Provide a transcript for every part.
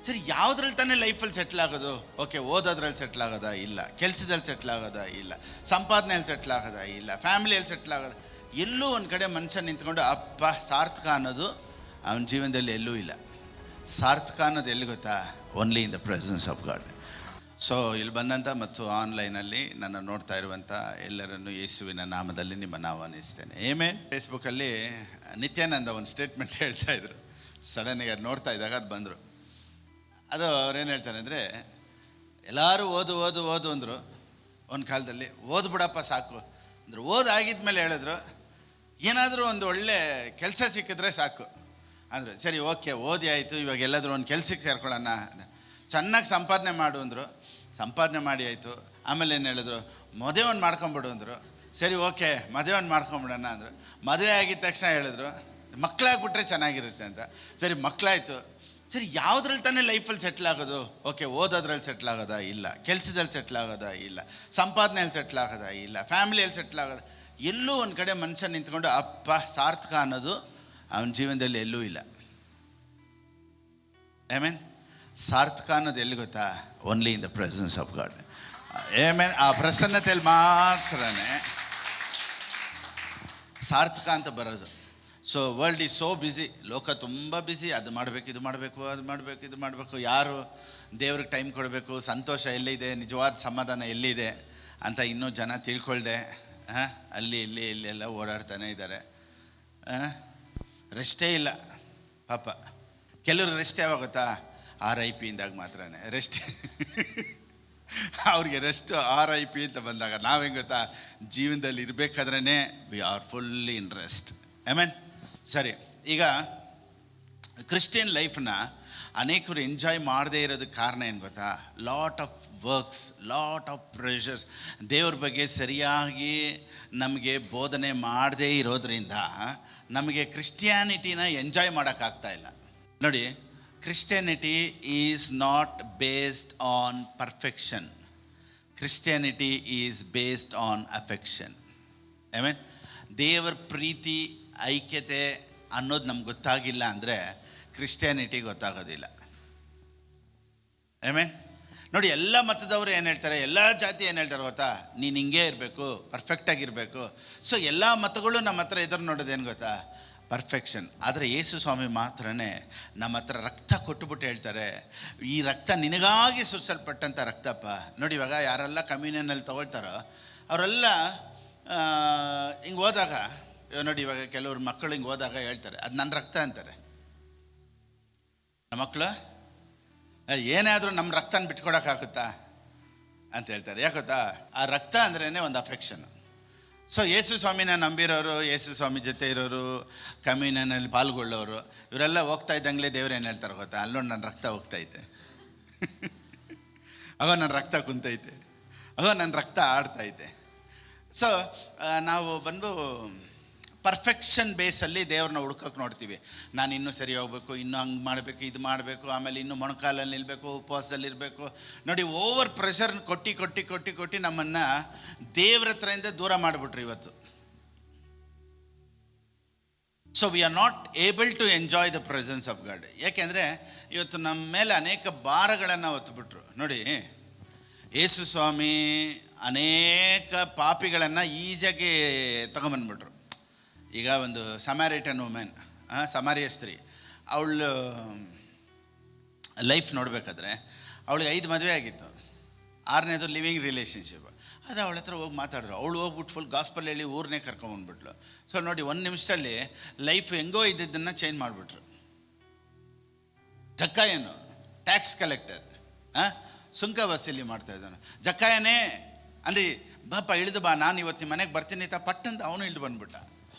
ಸರಿ, ಯಾವುದ್ರಲ್ಲಿ ತಾನೇ ಲೈಫಲ್ಲಿ ಸೆಟ್ಲ್ ಆಗೋದು? ಓಕೆ, ಓದೋದ್ರಲ್ಲಿ ಸೆಟ್ಲ್ ಆಗೋದಾ? ಇಲ್ಲ. ಕೆಲಸದಲ್ಲಿ ಸೆಟ್ಲ್ ಆಗೋದಾ? ಇಲ್ಲ. ಸಂಪಾದನೆಯಲ್ಲಿ ಸೆಟ್ಲ್ ಆಗೋದಾ? ಇಲ್ಲ. ಫ್ಯಾಮಿಲಿಯಲ್ಲಿ ಸೆಟ್ಲ್ ಆಗೋದು? ಎಲ್ಲೂ ಒಂದು ಕಡೆ ಮನುಷ್ಯ ನಿಂತ್ಕೊಂಡು ಅಪ್ಪ ಸಾರ್ಥಕ ಅನ್ನೋದು ಅವನ ಜೀವನದಲ್ಲಿ ಎಲ್ಲೂ ಇಲ್ಲ. ಸಾರ್ಥಕ ಅನ್ನೋದು ಎಲ್ಲಿ ಗೊತ್ತಾ? Only in the presence of God. So ಇಲ್ಲಿ ಬಂದಂಥ ಮತ್ತು ಆನ್ಲೈನಲ್ಲಿ ನನ್ನ ನೋಡ್ತಾ ಇರುವಂಥ ಎಲ್ಲರನ್ನು ಯೇಸುವಿನ ನಾಮದಲ್ಲಿ ನಿಮ್ಮನ್ನು ಆಹ್ವಾನಿಸ್ತೇನೆ. ಆಮೆನ್. ಫೇಸ್ಬುಕ್ಕಲ್ಲಿ ನಿತ್ಯಾನಂದ ಒಂದು ಸ್ಟೇಟ್ಮೆಂಟ್ ಹೇಳ್ತಾಯಿದ್ರು. ಸಡನ್ನಾಗಿ ಅದು ನೋಡ್ತಾ ಇದ್ದಾಗ ಅದು ಬಂದರು. ಅದು ಅವ್ರೇನು ಹೇಳ್ತಾರೆ ಅಂದರೆ, ಎಲ್ಲರೂ ಓದು ಓದು ಓದು ಅಂದರು ಒಂದು ಕಾಲದಲ್ಲಿ. ಓದ್ಬಿಡಪ್ಪ ಸಾಕು ಅಂದರು. ಆಗಿದ್ಮೇಲೆ ಹೇಳಿದ್ರು, ಏನಾದರೂ ಒಂದು ಒಳ್ಳೆ ಕೆಲಸ ಸಿಕ್ಕಿದ್ರೆ ಸಾಕು ಅಂದರು. ಸರಿ, ಓಕೆ, ಓದಿ ಆಯಿತು, ಇವಾಗ ಎಲ್ಲಾದರೂ ಒಂದು ಕೆಲ್ಸಕ್ಕೆ ಸೇರ್ಕೊಳ್ಳೋಣ, ಚೆನ್ನಾಗಿ ಸಂಪಾದನೆ ಮಾಡು ಅಂದರು. ಸಂಪಾದನೆ ಮಾಡಿ ಆಯಿತು. ಆಮೇಲೆ ಏನು ಹೇಳಿದ್ರು, ಮದುವೆ ಒಂದು ಮಾಡ್ಕೊಂಬಿಡು ಅಂದರು. ಸರಿ, ಓಕೆ, ಮದುವೆ ಒಂದು ಮಾಡ್ಕೊಂಬಿಡೋಣ ಅಂದರು. ಮದುವೆ ಆಗಿದ ತಕ್ಷಣ ಹೇಳಿದ್ರು, ಮಕ್ಕಳಾಗ್ಬಿಟ್ರೆ ಚೆನ್ನಾಗಿರುತ್ತೆ ಅಂತ. ಸರಿ, ಮಕ್ಕಳಾಯಿತು. ಸರಿ, ಯಾವುದ್ರಲ್ಲಿ ತಾನೇ ಲೈಫಲ್ಲಿ ಸೆಟ್ಲ್ ಆಗೋದು? ಓಕೆ, ಓದೋದ್ರಲ್ಲಿ ಸೆಟ್ಲ್ ಆಗೋದಾ? ಇಲ್ಲ. ಕೆಲಸದಲ್ಲಿ ಸೆಟ್ಲ್ ಆಗೋದಾ? ಇಲ್ಲ. ಸಂಪಾದನೆಯಲ್ಲಿ ಸೆಟ್ಲ್ ಆಗೋದಾ? ಇಲ್ಲ. ಫ್ಯಾಮಿಲಿಯಲ್ಲಿ ಸೆಟ್ಲ್ ಆಗೋದು? ಎಲ್ಲೂ ಒಂದು ಕಡೆ ಮನುಷ್ಯ ನಿಂತ್ಕೊಂಡು ಅಪ್ಪ ಸಾರ್ಥಕ ಅನ್ನೋದು ಅವನ ಜೀವನದಲ್ಲಿ ಎಲ್ಲೂ ಇಲ್ಲ. ಆಮೆನ್. ಸಾರ್ಥಕ ಅನ್ನೋದು ಎಲ್ಲಿ ಗೊತ್ತಾ? Only in the presence of god. Amen. ಆ ಪ್ರಸನ್ನತೆಯಲ್ಲಿ ಮಾತ್ರನೇ ಸಾರ್ಥಕ ಅಂತ ಬರೋದು. So world is so busy. ಲೋಕ ತುಂಬ ಬ್ಯುಸಿ. ಅದು ಮಾಡಬೇಕು, ಇದು ಮಾಡಬೇಕು, ಅದು ಮಾಡಬೇಕು, ಇದು ಮಾಡಬೇಕು. ಯಾರು ದೇವ್ರಿಗೆ ಟೈಮ್ ಕೊಡಬೇಕು, ಸಂತೋಷ ಎಲ್ಲಿದೆ, ನಿಜವಾದ ಸಮಾಧಾನ ಎಲ್ಲಿದೆ ಅಂತ ಇನ್ನೂ ಜನ ತಿಳ್ಕೊಳ್ದೆ ಅಲ್ಲಿ ಇಲ್ಲಿ ಇಲ್ಲೆಲ್ಲ ಓಡಾಡ್ತಾನೆ ಇದ್ದಾರೆ. ರೆಸ್ಟೇ ಇಲ್ಲ ಪಾಪ. ಕೆಲವ್ರಿಗೆ ರೆಸ್ಟ್ ಯಾವಾಗುತ್ತಾ? RIP ಇಂದಾಗ ಮಾತ್ರ ರೆಸ್ಟ್. ಅವ್ರಿಗೆ ರೆಸ್ಟ್ RIP ಅಂತ ಬಂದಾಗ ನಾವು ಹೆಂಗೆ ಗೊತ್ತಾ? ಜೀವನದಲ್ಲಿ ಇರಬೇಕಾದ್ರೇ we are fully in rest. ಆಮೇನ್. ಸರಿ, ಈಗ ಕ್ರಿಶ್ಚಿಯನ್ ಲೈಫ್ನ ಅನೇಕರು ಎಂಜಾಯ್ ಮಾಡದೇ ಇರೋದಕ್ಕೆ ಕಾರಣ ಏನು ಗೊತ್ತಾ? Lot of works, lot of pressures. ದೇವ್ರ ಬಗ್ಗೆ ಸರಿಯಾಗಿ ನಮಗೆ ಬೋಧನೆ ಮಾಡದೇ ಇರೋದ್ರಿಂದ ನಮಗೆ ಕ್ರಿಶ್ಚಿಯಾನಿಟಿನ ಎಂಜಾಯ್ ಮಾಡೋಕ್ಕಾಗ್ತಾ ಇಲ್ಲ. ನೋಡಿ, Christianity is not based on perfection. Christianity is based on affection. I mean, ದೇವರ ಪ್ರೀತಿ, ಐಕ್ಯತೆ ಅನ್ನೋದು ನಮ್ಗೆ ಗೊತ್ತಾಗಿಲ್ಲ ಅಂದರೆ ಕ್ರಿಶ್ಚಿಯಾನಿಟಿ ಗೊತ್ತಾಗೋದಿಲ್ಲ. ಐ ಮೀನ್, ನೋಡಿ, ಎಲ್ಲ ಮತದವರು ಏನು ಹೇಳ್ತಾರೆ, ಎಲ್ಲ ಜಾತಿ ಏನು ಹೇಳ್ತಾರೆ ಗೊತ್ತಾ? ನೀನು ಹಿಂಗೇ ಇರಬೇಕು, ಪರ್ಫೆಕ್ಟಾಗಿರಬೇಕು. ಸೊ ಎಲ್ಲ ಮತಗಳು ನಮ್ಮ ಹತ್ರ ಎದುರು ನೋಡೋದೇನು ಗೊತ್ತಾ? ಪರ್ಫೆಕ್ಷನ್. ಆದರೆ ಯೇಸು ಸ್ವಾಮಿ ಮಾತ್ರನೇ ನಮ್ಮ ಹತ್ರ ರಕ್ತ ಕೊಟ್ಟುಬಿಟ್ಟು ಹೇಳ್ತಾರೆ, ಈ ರಕ್ತ ನಿನಗಾಗಿ ಸುರಿಸಲ್ಪಟ್ಟಂಥ ರಕ್ತಪ್ಪ. ನೋಡಿ, ಇವಾಗ ಯಾರೆಲ್ಲ ಕಮ್ಯುನಿಯನ್ನಲ್ಲಿ ತೊಗೊಳ್ತಾರೋ ಅವರೆಲ್ಲ ಹಿಂಗೆ ಹೋದಾಗ ನೋಡಿ, ಇವಾಗ ಕೆಲವ್ರು ಮಕ್ಕಳು ಹಿಂಗೆ ಹೋದಾಗ ಹೇಳ್ತಾರೆ, ಅದು ನನ್ನ ರಕ್ತ ಅಂತಾರೆ. ನಮ್ಮ ಮಕ್ಕಳು ಏನಾದರೂ ನಮ್ಮ ರಕ್ತನ ಬಿಟ್ಕೊಡೋಕ್ಕಾಗುತ್ತಾ ಅಂತ ಹೇಳ್ತಾರೆ. ಯಾಕೊತ್ತಾ? ಆ ರಕ್ತ ಅಂದ್ರೇ ಒಂದು ಅಫೆಕ್ಷನ್. ಸೊ ಯೇಸು ಸ್ವಾಮಿನ ನಂಬಿರೋರು, ಯೇಸು ಸ್ವಾಮಿ ಜೊತೆ ಇರೋರು, ಕಮ್ಯುನಿಯನ್ನಲ್ಲಿ ಪಾಲ್ಗೊಳ್ಳೋರು, ಇವರೆಲ್ಲ ಹೋಗ್ತಾ ಇದ್ದಂಗೆ ದೇವ್ರು ಏನು ಹೇಳ್ತಾರೆ ಗೊತ್ತಾ? ಅಲ್ಲೋಡು ನನ್ನ ರಕ್ತ ಹೋಗ್ತೈತೆ, ಆಗೋ ನನ್ನ ರಕ್ತ ಕುಂತೈತೆ, ಆಗೋ ನನ್ನ ರಕ್ತ ಆಡ್ತೈತೆ. ಸೊ ನಾವು ಬಂದು ಪರ್ಫೆಕ್ಷನ್ ಬೇಸಲ್ಲಿ ದೇವ್ರನ್ನ ಹುಡ್ಕೋಕೆ ನೋಡ್ತೀವಿ. ನಾನು ಇನ್ನೂ ಸರಿ ಹೋಗ್ಬೇಕು, ಇನ್ನೂ ಹಂಗೆ ಮಾಡಬೇಕು, ಇದು ಮಾಡಬೇಕು, ಆಮೇಲೆ ಇನ್ನೂ ಮೊಣಕಾಲಲ್ಲಿ ನಿಲ್ಲಬೇಕು, ಉಪವಾಸದಲ್ಲಿರಬೇಕು. ನೋಡಿ, ಓವರ್ ಪ್ರೆಷರ್ ಕೊಟ್ಟು ಕೊಟ್ಟು ಕೊಟ್ಟು ಕೊಟ್ಟು ನಮ್ಮನ್ನು ದೇವ್ರ ಹತ್ರದಿಂದ ದೂರ ಮಾಡಿಬಿಟ್ರು ಇವತ್ತು. So we are not able to enjoy the presence of God. ಯಾಕೆಂದರೆ ಇವತ್ತು ನಮ್ಮ ಮೇಲೆ ಅನೇಕ ಭಾರಗಳನ್ನು ಹೊತ್ತುಬಿಟ್ರು. ನೋಡಿ, ಯೇಸು ಸ್ವಾಮಿ ಅನೇಕ ಪಾಪಿಗಳನ್ನು ಈಸಿಯಾಗಿ ತಗೊಂಬಂದ್ಬಿಟ್ರು. ಈಗ ಒಂದು ಸಮಾರಿಟನ್ ವುಮೆನ್, ಸಮಾರಿಯ ಸ್ತ್ರೀ, ಅವಳು ಲೈಫ್ ನೋಡಬೇಕಾದ್ರೆ ಅವಳಿಗೆ 5 ಮದುವೆ ಆಗಿತ್ತು, 6ನೇದು ಲಿವಿಂಗ್ ರಿಲೇಷನ್ಶಿಪ್. ಆದರೆ ಅವಳ ಹತ್ರ ಹೋಗಿ ಮಾತಾಡಿದ್ರು. ಅವಳು ಹೋಗ್ಬಿಟ್ಟು ಫುಲ್ ಗಾಸ್ಪಲ್ ಹೇಳಿ ಊರನ್ನೇ ಕರ್ಕೊಂಬಂದ್ಬಿಟ್ಲು. ಸೊ ನೋಡಿ, 1 ನಿಮಿಷದಲ್ಲಿ ಲೈಫ್ ಹೆಂಗೋ ಇದ್ದಿದ್ದನ್ನು ಚೇಂಜ್ ಮಾಡಿಬಿಟ್ರು. ಜಕ್ಕಾಯನು ಟ್ಯಾಕ್ಸ್ ಕಲೆಕ್ಟರ್, ಸುಂಕ ವಸೂಲಿ ಮಾಡ್ತಾ ಇದ್ದಾನೆ. ಜಕ್ಕಾಯನೇ ಅಂದು ಬಾಪ ಇಳಿದು ಬಾ, ನಾನು ಇವತ್ತು ನಿಮ್ಮ ಮನೆಗೆ ಬರ್ತೀನಿ ಅಂತ ಪಟ್ಟಂತ ಅವನು ಇಳಿದು ಬಂದ್ಬಿಟ್ಟ.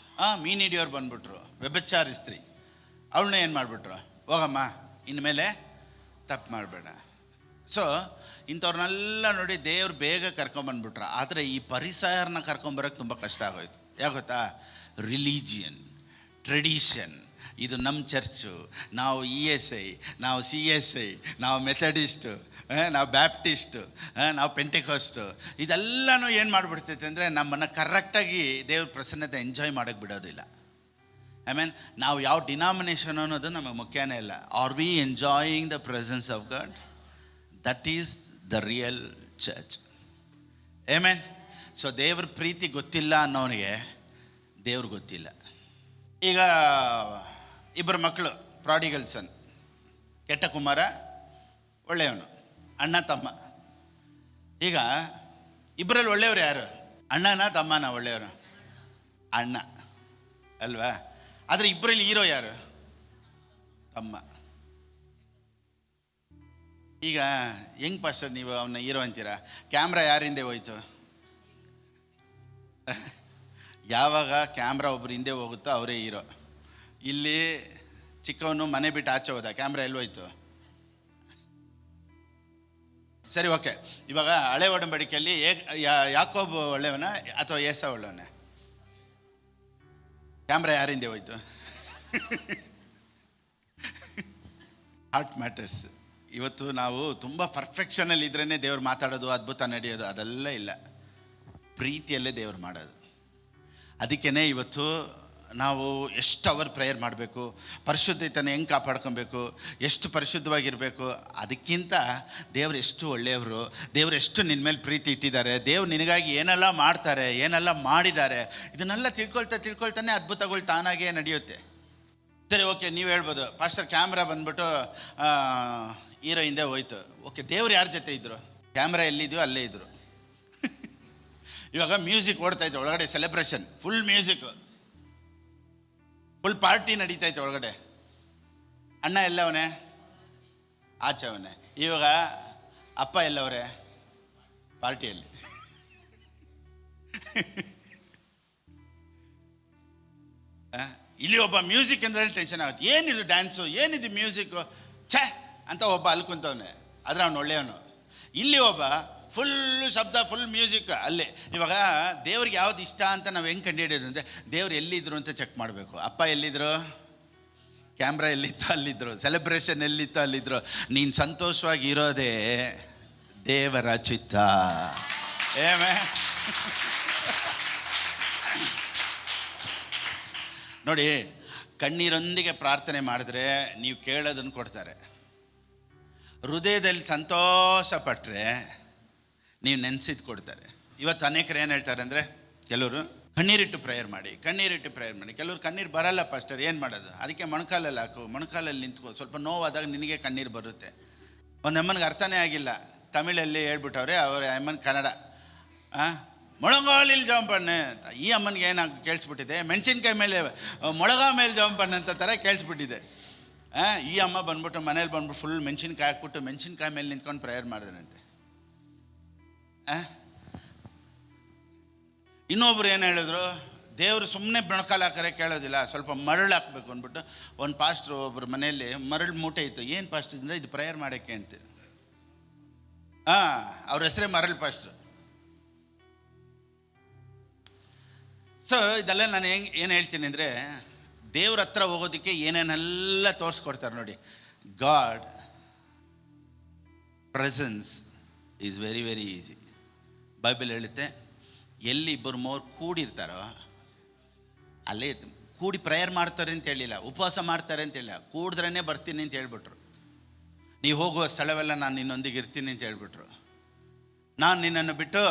ಮೀನು ಹಿಡಿಯೋರು ಬಂದ್ಬಿಟ್ರು, ವ್ಯಭಿಚಾರಿ ಸ್ತ್ರೀ. ಅವಳನ್ನ ಏನು ಮಾಡಿಬಿಟ್ರು, ಹೋಗಮ್ಮ ಇನ್ಮೇಲೆ ತಪ್ಪು ಮಾಡಬೇಡ. ಸೊ ಇಂಥವ್ರನ್ನೆಲ್ಲ ನೋಡಿ ದೇವ್ರು ಬೇಗ ಕರ್ಕೊಂಬಂದ್ಬಿಟ್ರು. ಆದರೆ ಈ ಪರಿಸರನ ಕರ್ಕೊಂಬರೋಕ್ಕೆ ತುಂಬ ಕಷ್ಟ ಆಗೋಯ್ತು. ಯಾಕೆ ಗೊತ್ತಾ? Religion, tradition. ಇದು ನಮ್ಮ ಚರ್ಚು, ನಾವು ESI, ನಾವು CSI, ನಾವು ಮೆಥಡಿಸ್ಟು, ನಾವು ಬ್ಯಾಪ್ಟಿಸ್ಟು, ನಾವು ಪೆಂಟೆಕೋಸ್ಟು. ಇದೆಲ್ಲನೂ ಏನು ಮಾಡಿಬಿಡ್ತೈತೆ ಅಂದರೆ ನಮ್ಮನ್ನು ಕರೆಕ್ಟಾಗಿ ದೇವ್ರ ಪ್ರಸನ್ನತೆ ಎಂಜಾಯ್ ಮಾಡೋಕ್ಕೆ ಬಿಡೋದಿಲ್ಲ. ಐ ಮೀನ್ ನಾವು ಯಾವ ಡಿನಾಮಿನೇಷನ್ ಅನ್ನೋದು ನಮಗೆ ಮುಖ್ಯನೇ ಇಲ್ಲ. Are we enjoying the presence of God? That is the real church. Amen. So ದೇವ್ರ ಪ್ರೀತಿ ಗೊತ್ತಿಲ್ಲ ಅನ್ನೋನಿಗೆ ದೇವ್ರು ಗೊತ್ತಿಲ್ಲ. ಈಗ ಇಬ್ಬರು ಮಕ್ಕಳು, ಪ್ರಾಡಿಗಲ್ ಸನ್, ಕೆಟ್ಟ ಕುಮಾರ, ಒಳ್ಳೆಯವನು, ಅಣ್ಣ ತಮ್ಮ. ಈಗ ಇಬ್ಬರಲ್ಲಿ ಒಳ್ಳೆಯವರು ಯಾರು? ಅಣ್ಣನ ತಮ್ಮನ ಒಳ್ಳೆಯವರು? ಅಣ್ಣ ಅಲ್ವಾ? ಆದರೆ ಇಬ್ಬರಲ್ಲಿ ಹೀರೋ ಯಾರು? ತಮ್ಮ. ಈಗ ಹೆಂಗ್ ಪಾಸ್ಟರ್ ನೀವು ಅವನ್ನ ಹೀರೋ ಅಂತೀರಾ? ಕ್ಯಾಮ್ರಾ ಯಾರಿಂದೆ ಹೋಯ್ತು? ಯಾವಾಗ ಕ್ಯಾಮ್ರಾ ಒಬ್ರು ಹಿಂದೆ ಹೋಗುತ್ತೋ ಅವರೇ ಹೀರೋ. ಇಲ್ಲಿ ಚಿಕ್ಕವನು ಮನೆ ಬಿಟ್ಟು ಆಚೆ ಹೋದ, ಕ್ಯಾಮ್ರಾ ಎಲ್ಲಿ ಹೋಯ್ತು? ಸರಿ, ಓಕೆ. ಇವಾಗ ಹಳೆ ಒಡಂಬಡಿಕೆಯಲ್ಲಿ ಯಾಕೋಬ್ ಒಳ್ಳೆಯವನ ಅಥವಾ ಏಸಾ ಒಳ್ಳೆಯವನ? ಕ್ಯಾಮ್ರಾ ಯಾರಿಂದೆ ಹೋಯ್ತು? Heart matters. ಇವತ್ತು ನಾವು ತುಂಬ ಪರ್ಫೆಕ್ಷನಲ್ಲಿ ಇದ್ರೇ ದೇವ್ರು ಮಾತಾಡೋದು, ಅದ್ಭುತ ನಡೆಯೋದು, ಅದೆಲ್ಲ ಇಲ್ಲ. ಪ್ರೀತಿಯಲ್ಲೇ ದೇವ್ರು ಮಾಡೋದು. ಅದಕ್ಕೇ ಇವತ್ತು ನಾವು ಎಷ್ಟು ಅವರ್ ಪ್ರೇಯರ್ ಮಾಡಬೇಕು, ಪರಿಶುದ್ಧತೆಯನ್ನು ಹೆಂಗೆ ಕಾಪಾಡ್ಕೊಬೇಕು, ಎಷ್ಟು ಪರಿಶುದ್ಧವಾಗಿರಬೇಕು. ಅದಕ್ಕಿಂತ ದೇವ್ರು ಎಷ್ಟು ಒಳ್ಳೆಯವರು, ದೇವ್ರು ಎಷ್ಟು ನಿನ್ನ ಮೇಲೆ ಪ್ರೀತಿ ಇಟ್ಟಿದ್ದಾರೆ, ದೇವ್ರು ನಿನಗಾಗಿ ಏನೆಲ್ಲ ಮಾಡ್ತಾರೆ, ಏನೆಲ್ಲ ಮಾಡಿದ್ದಾರೆ, ಇದನ್ನೆಲ್ಲ ತಿಳ್ಕೊಳ್ತಾನೆ ಅದ್ಭುತಗಳು ತಾನಾಗೇ ನಡೆಯುತ್ತೆ. ಸರಿ, ಓಕೆ, ನೀವು ಹೇಳ್ಬೋದು ಪಾಸ್ಟರ್ ಕ್ಯಾಮ್ರಾ ಬಂದ್ಬಿಟ್ಟು ಹೀರೋ ಹಿಂದೆ ಹೋಯ್ತು. ಓಕೆ, ದೇವ್ರು ಯಾರ ಜೊತೆ ಇದ್ದರು? ಕ್ಯಾಮ್ರಾ ಎಲ್ಲಿದೆಯೋ ಅಲ್ಲೇ ಇದ್ದರು. ಇವಾಗ ಮ್ಯೂಸಿಕ್ ಓಡ್ತಾಯಿತ್ತು ಒಳಗಡೆ, celebration, full music, full party ನಡೀತೈತೆ ಒಳಗಡೆ. ಅಣ್ಣ ಎಲ್ಲವನೇ? ಆಚೆ ಅವನೇ. ಇವಾಗ ಅಪ್ಪ ಎಲ್ಲವರೇ? ಪಾರ್ಟಿಯಲ್ಲಿ. ಇಲ್ಲಿ ಒಬ್ಬ ಮ್ಯೂಸಿಕ್ ಅಂದರೆ ಟೆನ್ಷನ್ ಆಗುತ್ತೆ. ಏನಿದು ಡ್ಯಾನ್ಸು, ಏನಿದು ಮ್ಯೂಸಿಕ್ಕು, ಛೇ ಅಂತ ಒಬ್ಬ ಅಲ್ಲಿ ಕುಂತವನೆ, ಆದರೆ ಅವನು ಒಳ್ಳೆಯವನು. ಇಲ್ಲಿ ಒಬ್ಬ ಫುಲ್ಲು ಶಬ್ದ, ಫುಲ್ ಮ್ಯೂಸಿಕ್ ಅಲ್ಲೇ. ಇವಾಗ ದೇವ್ರಿಗೆ ಯಾವ್ದು ಇಷ್ಟ ಅಂತ ನಾವು ಹೆಂಗೆ ಕಂಡುಹಿಡಿಯೋದು ಅಂದರೆ, ದೇವ್ರು ಎಲ್ಲಿದ್ರು ಅಂತ ಚೆಕ್ ಮಾಡಬೇಕು. ಅಪ್ಪ ಎಲ್ಲಿದ್ರು? ಕ್ಯಾಮ್ರಾ ಎಲ್ಲಿತ್ತು ಅಲ್ಲಿದ್ರು. ಸೆಲೆಬ್ರೇಷನ್ ಎಲ್ಲಿತ್ತು ಅಲ್ಲಿದ್ರು. ನೀನು ಸಂತೋಷವಾಗಿ ಇರೋದೇ ದೇವರ ಚಿತ್ತ. ಏಮೇ ನೋಡಿ, ಕಣ್ಣೀರೊಂದಿಗೆ ಪ್ರಾರ್ಥನೆ ಮಾಡಿದ್ರೆ ನೀವು ಕೇಳೋದನ್ನು ಕೊಡ್ತಾರೆ. ಹೃದಯದಲ್ಲಿ ಸಂತೋಷ ಪಟ್ಟರೆ ನೀವು ನೆನೆಸಿದ್ದು ಕೊಡ್ತಾರೆ. ಇವತ್ತು ಅನೇಕರು ಏನು ಹೇಳ್ತಾರೆ ಅಂದರೆ, ಕೆಲವರು ಕಣ್ಣೀರಿಟ್ಟು ಪ್ರೇಯರ್ ಮಾಡಿ, ಕಣ್ಣೀರಿಟ್ಟು ಪ್ರೇಯರ್ ಮಾಡಿ. ಕೆಲವರು ಕಣ್ಣೀರು ಬರಲ್ಲ ಪಾಸ್ಟರ್, ಏನು ಮಾಡೋದು? ಅದಕ್ಕೆ ಮೊಣಕಾಲಲ್ಲಿ ಹಾಕು, ಮೊಣಕಾಲಲ್ಲಿ ನಿಂತ್ಕೋ. ಸ್ವಲ್ಪ ನೋವಾದಾಗ ನಿನಗೆ ಕಣ್ಣೀರು ಬರುತ್ತೆ. ಒಂದು ಅಮ್ಮನಿಗೆ ಅರ್ಥನೇ ಆಗಿಲ್ಲ, ತಮಿಳಲ್ಲಿ ಹೇಳ್ಬಿಟ್ಟವ್ರೆ, ಅವ್ರ ಅಮ್ಮನ ಕನ್ನಡ, ಮೊಳಗಾಲಿಲ್ ಜಂಪಣ್ಣೆ. ಈ ಅಮ್ಮನಿಗೆ ಏನಾಗಿ ಕೇಳಿಸ್ಬಿಟ್ಟಿದೆ, ಮೆಣಸಿನ್ಕಾಯಿ ಮೇಲೆ ಮೊಳಗ ಮೇಲೆ ಜಂಪಣ್ಣೆ ಅಂತ ಥರ ಕೇಳಿಸ್ಬಿಟ್ಟಿದೆ. ಈ ಅಮ್ಮ ಬಂದ್ಬಿಟ್ಟು ಮನೇಲಿ ಬಂದ್ಬಿಟ್ಟು ಫುಲ್ ಮೆಣಸಿನ್ಕಾಯಿ ಹಾಕ್ಬಿಟ್ಟು ಮೆಣಸಿನ್ಕಾಯಿ ಮೇಲೆ ನಿಂತ್ಕೊಂಡು ಪ್ರೇಯರ್ ಮಾಡಿದ್ರಂತೆ. ಇನ್ನೊಬ್ರು ಏನು ಹೇಳಿದ್ರು, ದೇವರು ಸುಮ್ಮನೆ ಮೊಣಕಾಲು ಹಾಕರೆ ಕೇಳೋದಿಲ್ಲ, ಸ್ವಲ್ಪ ಮರಳು ಹಾಕ್ಬೇಕು ಅಂದ್ಬಿಟ್ಟು. ಒಂದು ಪಾಸ್ಟ್ರು ಒಬ್ಬರು ಮನೆಯಲ್ಲಿ ಮರಳು ಮೂಟೆ ಇತ್ತು. ಏನು ಪಾಸ್ಟ್ ಅಂದರೆ ಇದು ಪ್ರೇಯರ್ ಮಾಡೋಕ್ಕೆ ಅಂತ. ಅವ್ರ ಹೆಸರೇ ಮರಳು ಪಾಸ್ಟ್ರು. ಸೊ ಇದೆಲ್ಲ ನಾನು ಏನು ಹೇಳ್ತೀನಿ ಅಂದರೆ, ದೇವ್ರ ಹತ್ರ ಹೋಗೋದಕ್ಕೆ ಏನೇನೆಲ್ಲ ತೋರಿಸ್ಕೊಡ್ತಾರೆ ನೋಡಿ. God presence is very very easy. Bible ಹೇಳುತ್ತೆ, ಎಲ್ಲಿ ಇಬ್ಬರು ಮೂರು ಕೂಡಿರ್ತಾರೋ ಅಲ್ಲೇ ಕೂಡಿ ಪ್ರೇಯರ್ ಮಾಡ್ತಾರೆ ಅಂತ ಹೇಳಿಲ್ಲ, ಉಪವಾಸ ಮಾಡ್ತಾರೆ ಅಂತ ಹೇಳಿಲ್ಲ, ಕೂಡಿದ್ರೇ ಬರ್ತೀನಿ ಅಂತ ಹೇಳ್ಬಿಟ್ರು. ನೀವು ಹೋಗುವ ಸ್ಥಳವೆಲ್ಲ ನಾನು ನಿನ್ನೊಂದಿಗೆ ಇರ್ತೀನಿ ಅಂತ ಹೇಳ್ಬಿಟ್ರು. ನಾನು ನಿನ್ನನ್ನು ಬಿಟ್ಟು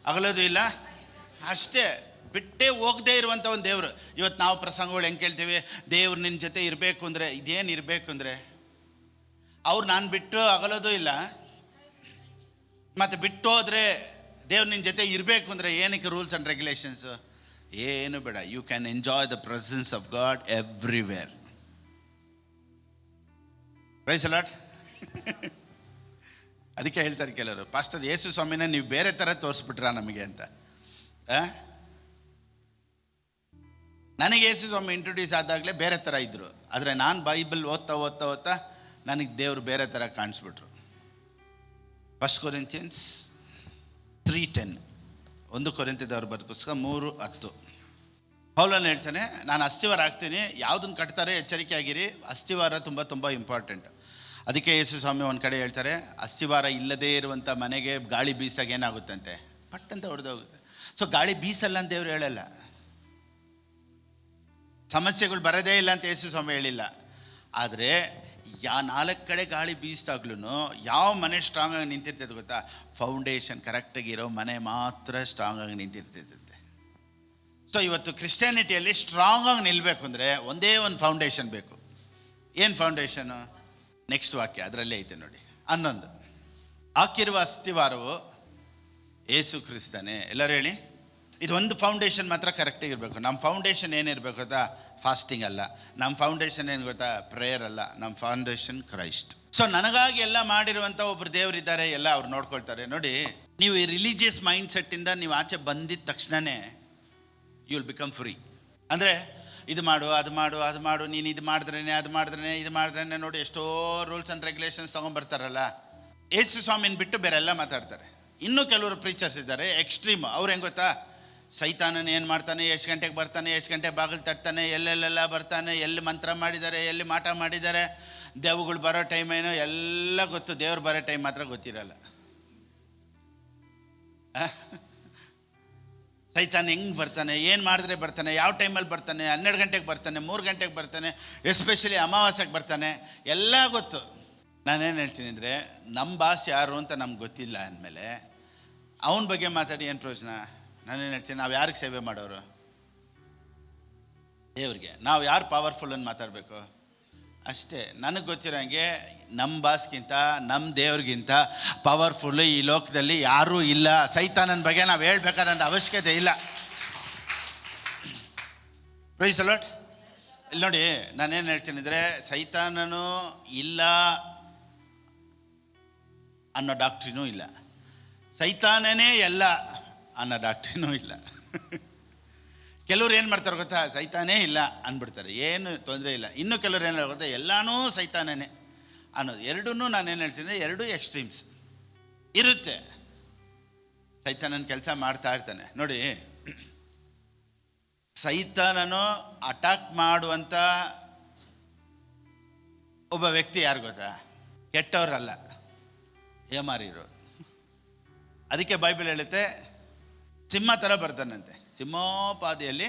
ಅಗಲೋದು ಇಲ್ಲ, ಅಷ್ಟೇ. ಬಿಟ್ಟೇ ಹೋಗದೇ ಇರುವಂಥ ಒಂದು ದೇವರು. ಇವತ್ತು ನಾವು ಪ್ರಸಂಗಗಳು ಹೆಂಗೆ ಕೇಳ್ತೀವಿ, ದೇವ್ರು ನಿನ್ನ ಜೊತೆ ಇರಬೇಕು ಅಂದರೆ, ಇದೇನು ಇರಬೇಕು ಅಂದರೆ, ಅವ್ರು ನಾನು ಬಿಟ್ಟು ಅಗಲೋದು ಇಲ್ಲ, ಮತ್ತು ಬಿಟ್ಟು ಹೋದರೆ ದೇವ್ರು ನಿನ್ನ ಜೊತೆ ಇರಬೇಕು ಅಂದರೆ ಏನಕ್ಕೆ ರೂಲ್ಸ್ ಆ್ಯಂಡ್ ರೆಗ್ಯುಲೇಷನ್ಸು? ಏನು ಬೇಡ. You can enjoy the presence of God everywhere. Praise Lord. ಅದಕ್ಕೆ ಹೇಳ್ತಾರೆ ಕೆಲವರು, ಪಾಸ್ಟರ್ ಯೇಸು ಸ್ವಾಮಿನ ನೀವು ಬೇರೆ ಥರ ತೋರಿಸ್ಬಿಟ್ರಾ ನಮಗೆ ಅಂತ. ನನಗೆ ಯೇಸು ಸ್ವಾಮಿ ಇಂಟ್ರೊಡ್ಯೂಸ್ ಆದಾಗಲೇ ಬೇರೆ ಥರ ಇದ್ದರು, ಆದರೆ ನಾನು ಬೈಬಲ್ ಓದ್ತಾ ನನಗೆ ದೇವರು ಬೇರೆ ಥರ ಕಾಣಿಸ್ಬಿಟ್ರು. 1 Corinthians 3:10, 1 ಕೊರಿಂಥದವ್ರು ಬರೆದ ಪುಸ್ತಕ 3:10. ಪೌಲನು ಹೇಳ್ತಾನೆ, ನಾನು ಅಸ್ಥಿವಾರ ಆಗ್ತೀನಿ, ಯಾವುದನ್ನು ಕಟ್ತಾರೆ ಎಚ್ಚರಿಕೆ ಆಗಿರಿ. ಅಸ್ಥಿವಾರ ತುಂಬ ತುಂಬ ಇಂಪಾರ್ಟೆಂಟ್. ಅದಕ್ಕೆ ಯೇಸು ಸ್ವಾಮಿ ಒಂದು ಕಡೆ ಹೇಳ್ತಾರೆ, ಅಸ್ಥಿವಾರ ಇಲ್ಲದೇ ಇರುವಂಥ ಮನೆಗೆ ಗಾಳಿ ಬೀಸಾಗ ಏನಾಗುತ್ತಂತೆ, ಪಟ್ಟಂತ ಹೊಡೆದೋಗುತ್ತೆ. ಸೊ ಗಾಳಿ ಬೀಸಲ್ಲ ಅಂತ ದೇವ್ರು ಹೇಳಲ್ಲ. ಸಮಸ್ಯೆಗಳು ಬರೋದೇ ಇಲ್ಲ ಅಂತ ಯೇಸು ಸ್ವಾಮಿ ಹೇಳಿಲ್ಲ. ಆದರೆ 4 ಕಡೆ ಗಾಳಿ ಬೀಸಿದಾಗ್ಲೂ ಯಾವ ಮನೆ ಸ್ಟ್ರಾಂಗ್ ಆಗಿ ನಿಂತಿರ್ತೈತೆ ಗೊತ್ತಾ? ಫೌಂಡೇಶನ್ ಕರೆಕ್ಟಾಗಿರೋ ಮನೆ ಮಾತ್ರ ಸ್ಟ್ರಾಂಗ್ ಆಗಿ ನಿಂತಿರ್ತೈತೆ. ಸೊ ಇವತ್ತು ಕ್ರಿಶ್ಚಿಯಾನಿಟಿಯಲ್ಲಿ ಸ್ಟ್ರಾಂಗ್ ಆಗಿ ನಿಲ್ಲಬೇಕು ಅಂದರೆ ಒಂದೇ ಒಂದು ಫೌಂಡೇಶನ್ ಬೇಕು. ಏನು ಫೌಂಡೇಶನು? ನೆಕ್ಸ್ಟ್ ವಾಕ್ಯ ಅದರಲ್ಲೇ ಐತೆ ನೋಡಿ. 11 ಹಾಕಿರುವ ಅಸ್ತಿವಾರವು ಯೇಸು ಕ್ರಿಸ್ತನೇ. ಎಲ್ಲರೂ ಹೇಳಿ. ಇದೊಂದು ಫೌಂಡೇಶನ್ ಮಾತ್ರ ಕರೆಕ್ಟಾಗಿರ್ಬೇಕು. ನಮ್ಮ ಫೌಂಡೇಶನ್ ಏನಿರಬೇಕು ಗೊತ್ತಾ? ಫಾಸ್ಟಿಂಗ್ ಅಲ್ಲ. ನಮ್ಮ ಫೌಂಡೇಶನ್ ಏನು ಗೊತ್ತಾ? ಪ್ರೇಯರ್ ಅಲ್ಲ. ನಮ್ಮ ಫೌಂಡೇಶನ್ ಕ್ರೈಸ್ಟ್. ಸೊ ನನಗಾಗಿ ಎಲ್ಲ ಮಾಡಿರುವಂಥ ಒಬ್ಬರು ದೇವರಿದ್ದಾರೆ, ಎಲ್ಲ ಅವ್ರು ನೋಡ್ಕೊಳ್ತಾರೆ. ನೋಡಿ, ನೀವು ಈ ರಿಲಿಜಿಯಸ್ ಮೈಂಡ್ ಸೆಟ್ಟಿಂದ ನೀವು ಆಚೆ ಬಂದಿದ್ದ ತಕ್ಷಣವೇ ಯು ವಿಲ್ ಬಿಕಮ್ ಫ್ರೀ. ಅಂದರೆ ಇದು ಮಾಡು, ಅದು ಮಾಡು, ಅದು ಮಾಡು, ನೀನು ಇದು ಮಾಡಿದ್ರೇ ನೋಡಿ ಎಷ್ಟೋ ರೂಲ್ಸ್ ಆ್ಯಂಡ್ ರೆಗ್ಯುಲೇಷನ್ಸ್ ತೊಗೊಂಡ್ಬರ್ತಾರಲ್ಲ. ಯೇಸು ಸ್ವಾಮಿನ ಬಿಟ್ಟು ಬೇರೆ ಎಲ್ಲ ಮಾತಾಡ್ತಾರೆ. ಇನ್ನೂ ಕೆಲವರು ಪ್ರೀಚರ್ಸ್ ಇದ್ದಾರೆ ಎಕ್ಸ್ಟ್ರೀಮ್. ಅವ್ರು ಹೆಂಗೆ ಗೊತ್ತಾ? ಸೈತಾನನ ಏನು ಮಾಡ್ತಾನೆ, ಎಷ್ಟು ಗಂಟೆಗೆ ಬರ್ತಾನೆ, ಎಷ್ಟು ಗಂಟೆಗೆ ಬಾಗಿಲು ತಟ್ತಾನೆ, ಎಲ್ಲೆಲ್ಲೆಲ್ಲ ಬರ್ತಾನೆ, ಎಲ್ಲಿ ಮಂತ್ರ ಮಾಡಿದ್ದಾರೆ, ಎಲ್ಲಿ ಮಾಟ ಮಾಡಿದ್ದಾರೆ, ದೇವುಗಳು ಬರೋ ಟೈಮ್ ಏನೋ ಎಲ್ಲ ಗೊತ್ತು, ದೇವ್ರು ಬರೋ ಟೈಮ್ ಮಾತ್ರ ಗೊತ್ತಿರಲ್ಲ. ಸೈತಾನ ಹೆಂಗೆ ಬರ್ತಾನೆ, ಏನು ಮಾಡಿದ್ರೆ ಬರ್ತಾನೆ, ಯಾವ ಟೈಮಲ್ಲಿ ಬರ್ತಾನೆ, 12 ಗಂಟೆಗೆ ಬರ್ತಾನೆ, 3 ಗಂಟೆಗೆ ಬರ್ತಾನೆ, ಎಸ್ಪೆಷಲಿ ಅಮಾವಾಸ್ಯೆಗೆ ಬರ್ತಾನೆ, ಎಲ್ಲ ಗೊತ್ತು. ನಾನೇನು ಹೇಳ್ತೀನಿ ಅಂದರೆ, ನಮ್ಮ ಬಾಸ್ ಯಾರು ಅಂತ ನಮ್ಗೆ ಗೊತ್ತಿಲ್ಲ ಅಂದಮೇಲೆ ಅವನ ಬಗ್ಗೆ ಮಾತಾಡಿ ಏನು ಪ್ರಯೋಜನ? ನಾನೇನು ಹೇಳ್ತೀನಿ, ನಾವು ಯಾರಿಗೆ ಸೇವೆ ಮಾಡೋರು? ದೇವ್ರಿಗೆ. ನಾವು ಯಾರು ಪವರ್ಫುಲ್ ಅಂತ ಮಾತಾಡಬೇಕು ಅಷ್ಟೇ. ನನಗೆ ಗೊತ್ತಿರೋಂಗೆ ನಮ್ಮ ಬಾಸ್ಗಿಂತ ನಮ್ಮ ದೇವ್ರಿಗಿಂತ ಪವರ್ಫುಲ್ಲು ಈ ಲೋಕದಲ್ಲಿ ಯಾರೂ ಇಲ್ಲ. ಸೈತಾನನ ಬಗ್ಗೆ ನಾವು ಹೇಳ್ಬೇಕಾದಂಥ ಅವಶ್ಯಕತೆ ಇಲ್ಲ. Praise the Lord. ಇಲ್ಲಿ ನೋಡಿ, ನಾನೇನು ಹೇಳ್ತೀನಿ ಅಂದರೆ, ಸೈತಾನನೂ ಇಲ್ಲ ಅನ್ನೋ ಡಾಕ್ಟ್ರಿನೂ ಇಲ್ಲ, ಸೈತಾನನೇ ಎಲ್ಲ ಅನ್ನೋ ಡಾಕ್ಟ್ರಿನೂ ಇಲ್ಲ. ಕೆಲವ್ರು ಏನು ಮಾಡ್ತಾರೆ ಗೊತ್ತಾ? ಸೈತಾನೇ ಇಲ್ಲ ಅಂದ್ಬಿಡ್ತಾರೆ, ಏನು ತೊಂದರೆ ಇಲ್ಲ. ಇನ್ನು ಕೆಲವ್ರು ಏನು ಗೊತ್ತಾ? ಎಲ್ಲನೂ ಸೈತಾನನೇ ಅನ್ನೋದು. ಎರಡೂ ನಾನೇನು ಹೇಳ್ತೀನಿ, ಎರಡೂ ಎಕ್ಸ್ಟ್ರೀಮ್ಸ್ ಇರುತ್ತೆ. ಸೈತಾನನ ಕೆಲಸ ಮಾಡ್ತಾ ಇರ್ತಾನೆ. ನೋಡಿ, ಸೈತಾನನು ಅಟ್ಯಾಕ್ ಮಾಡುವಂಥ ಒಬ್ಬ ವ್ಯಕ್ತಿ ಯಾರು ಗೊತ್ತಾ? ಕೆಟ್ಟವ್ರಲ್ಲ, ಏಮಾರಿರೋರು. ಅದಕ್ಕೆ ಬೈಬಲ್ ಹೇಳುತ್ತೆ, ಸಿಂಹ ಥರ ಬರ್ತಾನಂತೆ, ಸಿಂಹೋಪಾದಿಯಲ್ಲಿ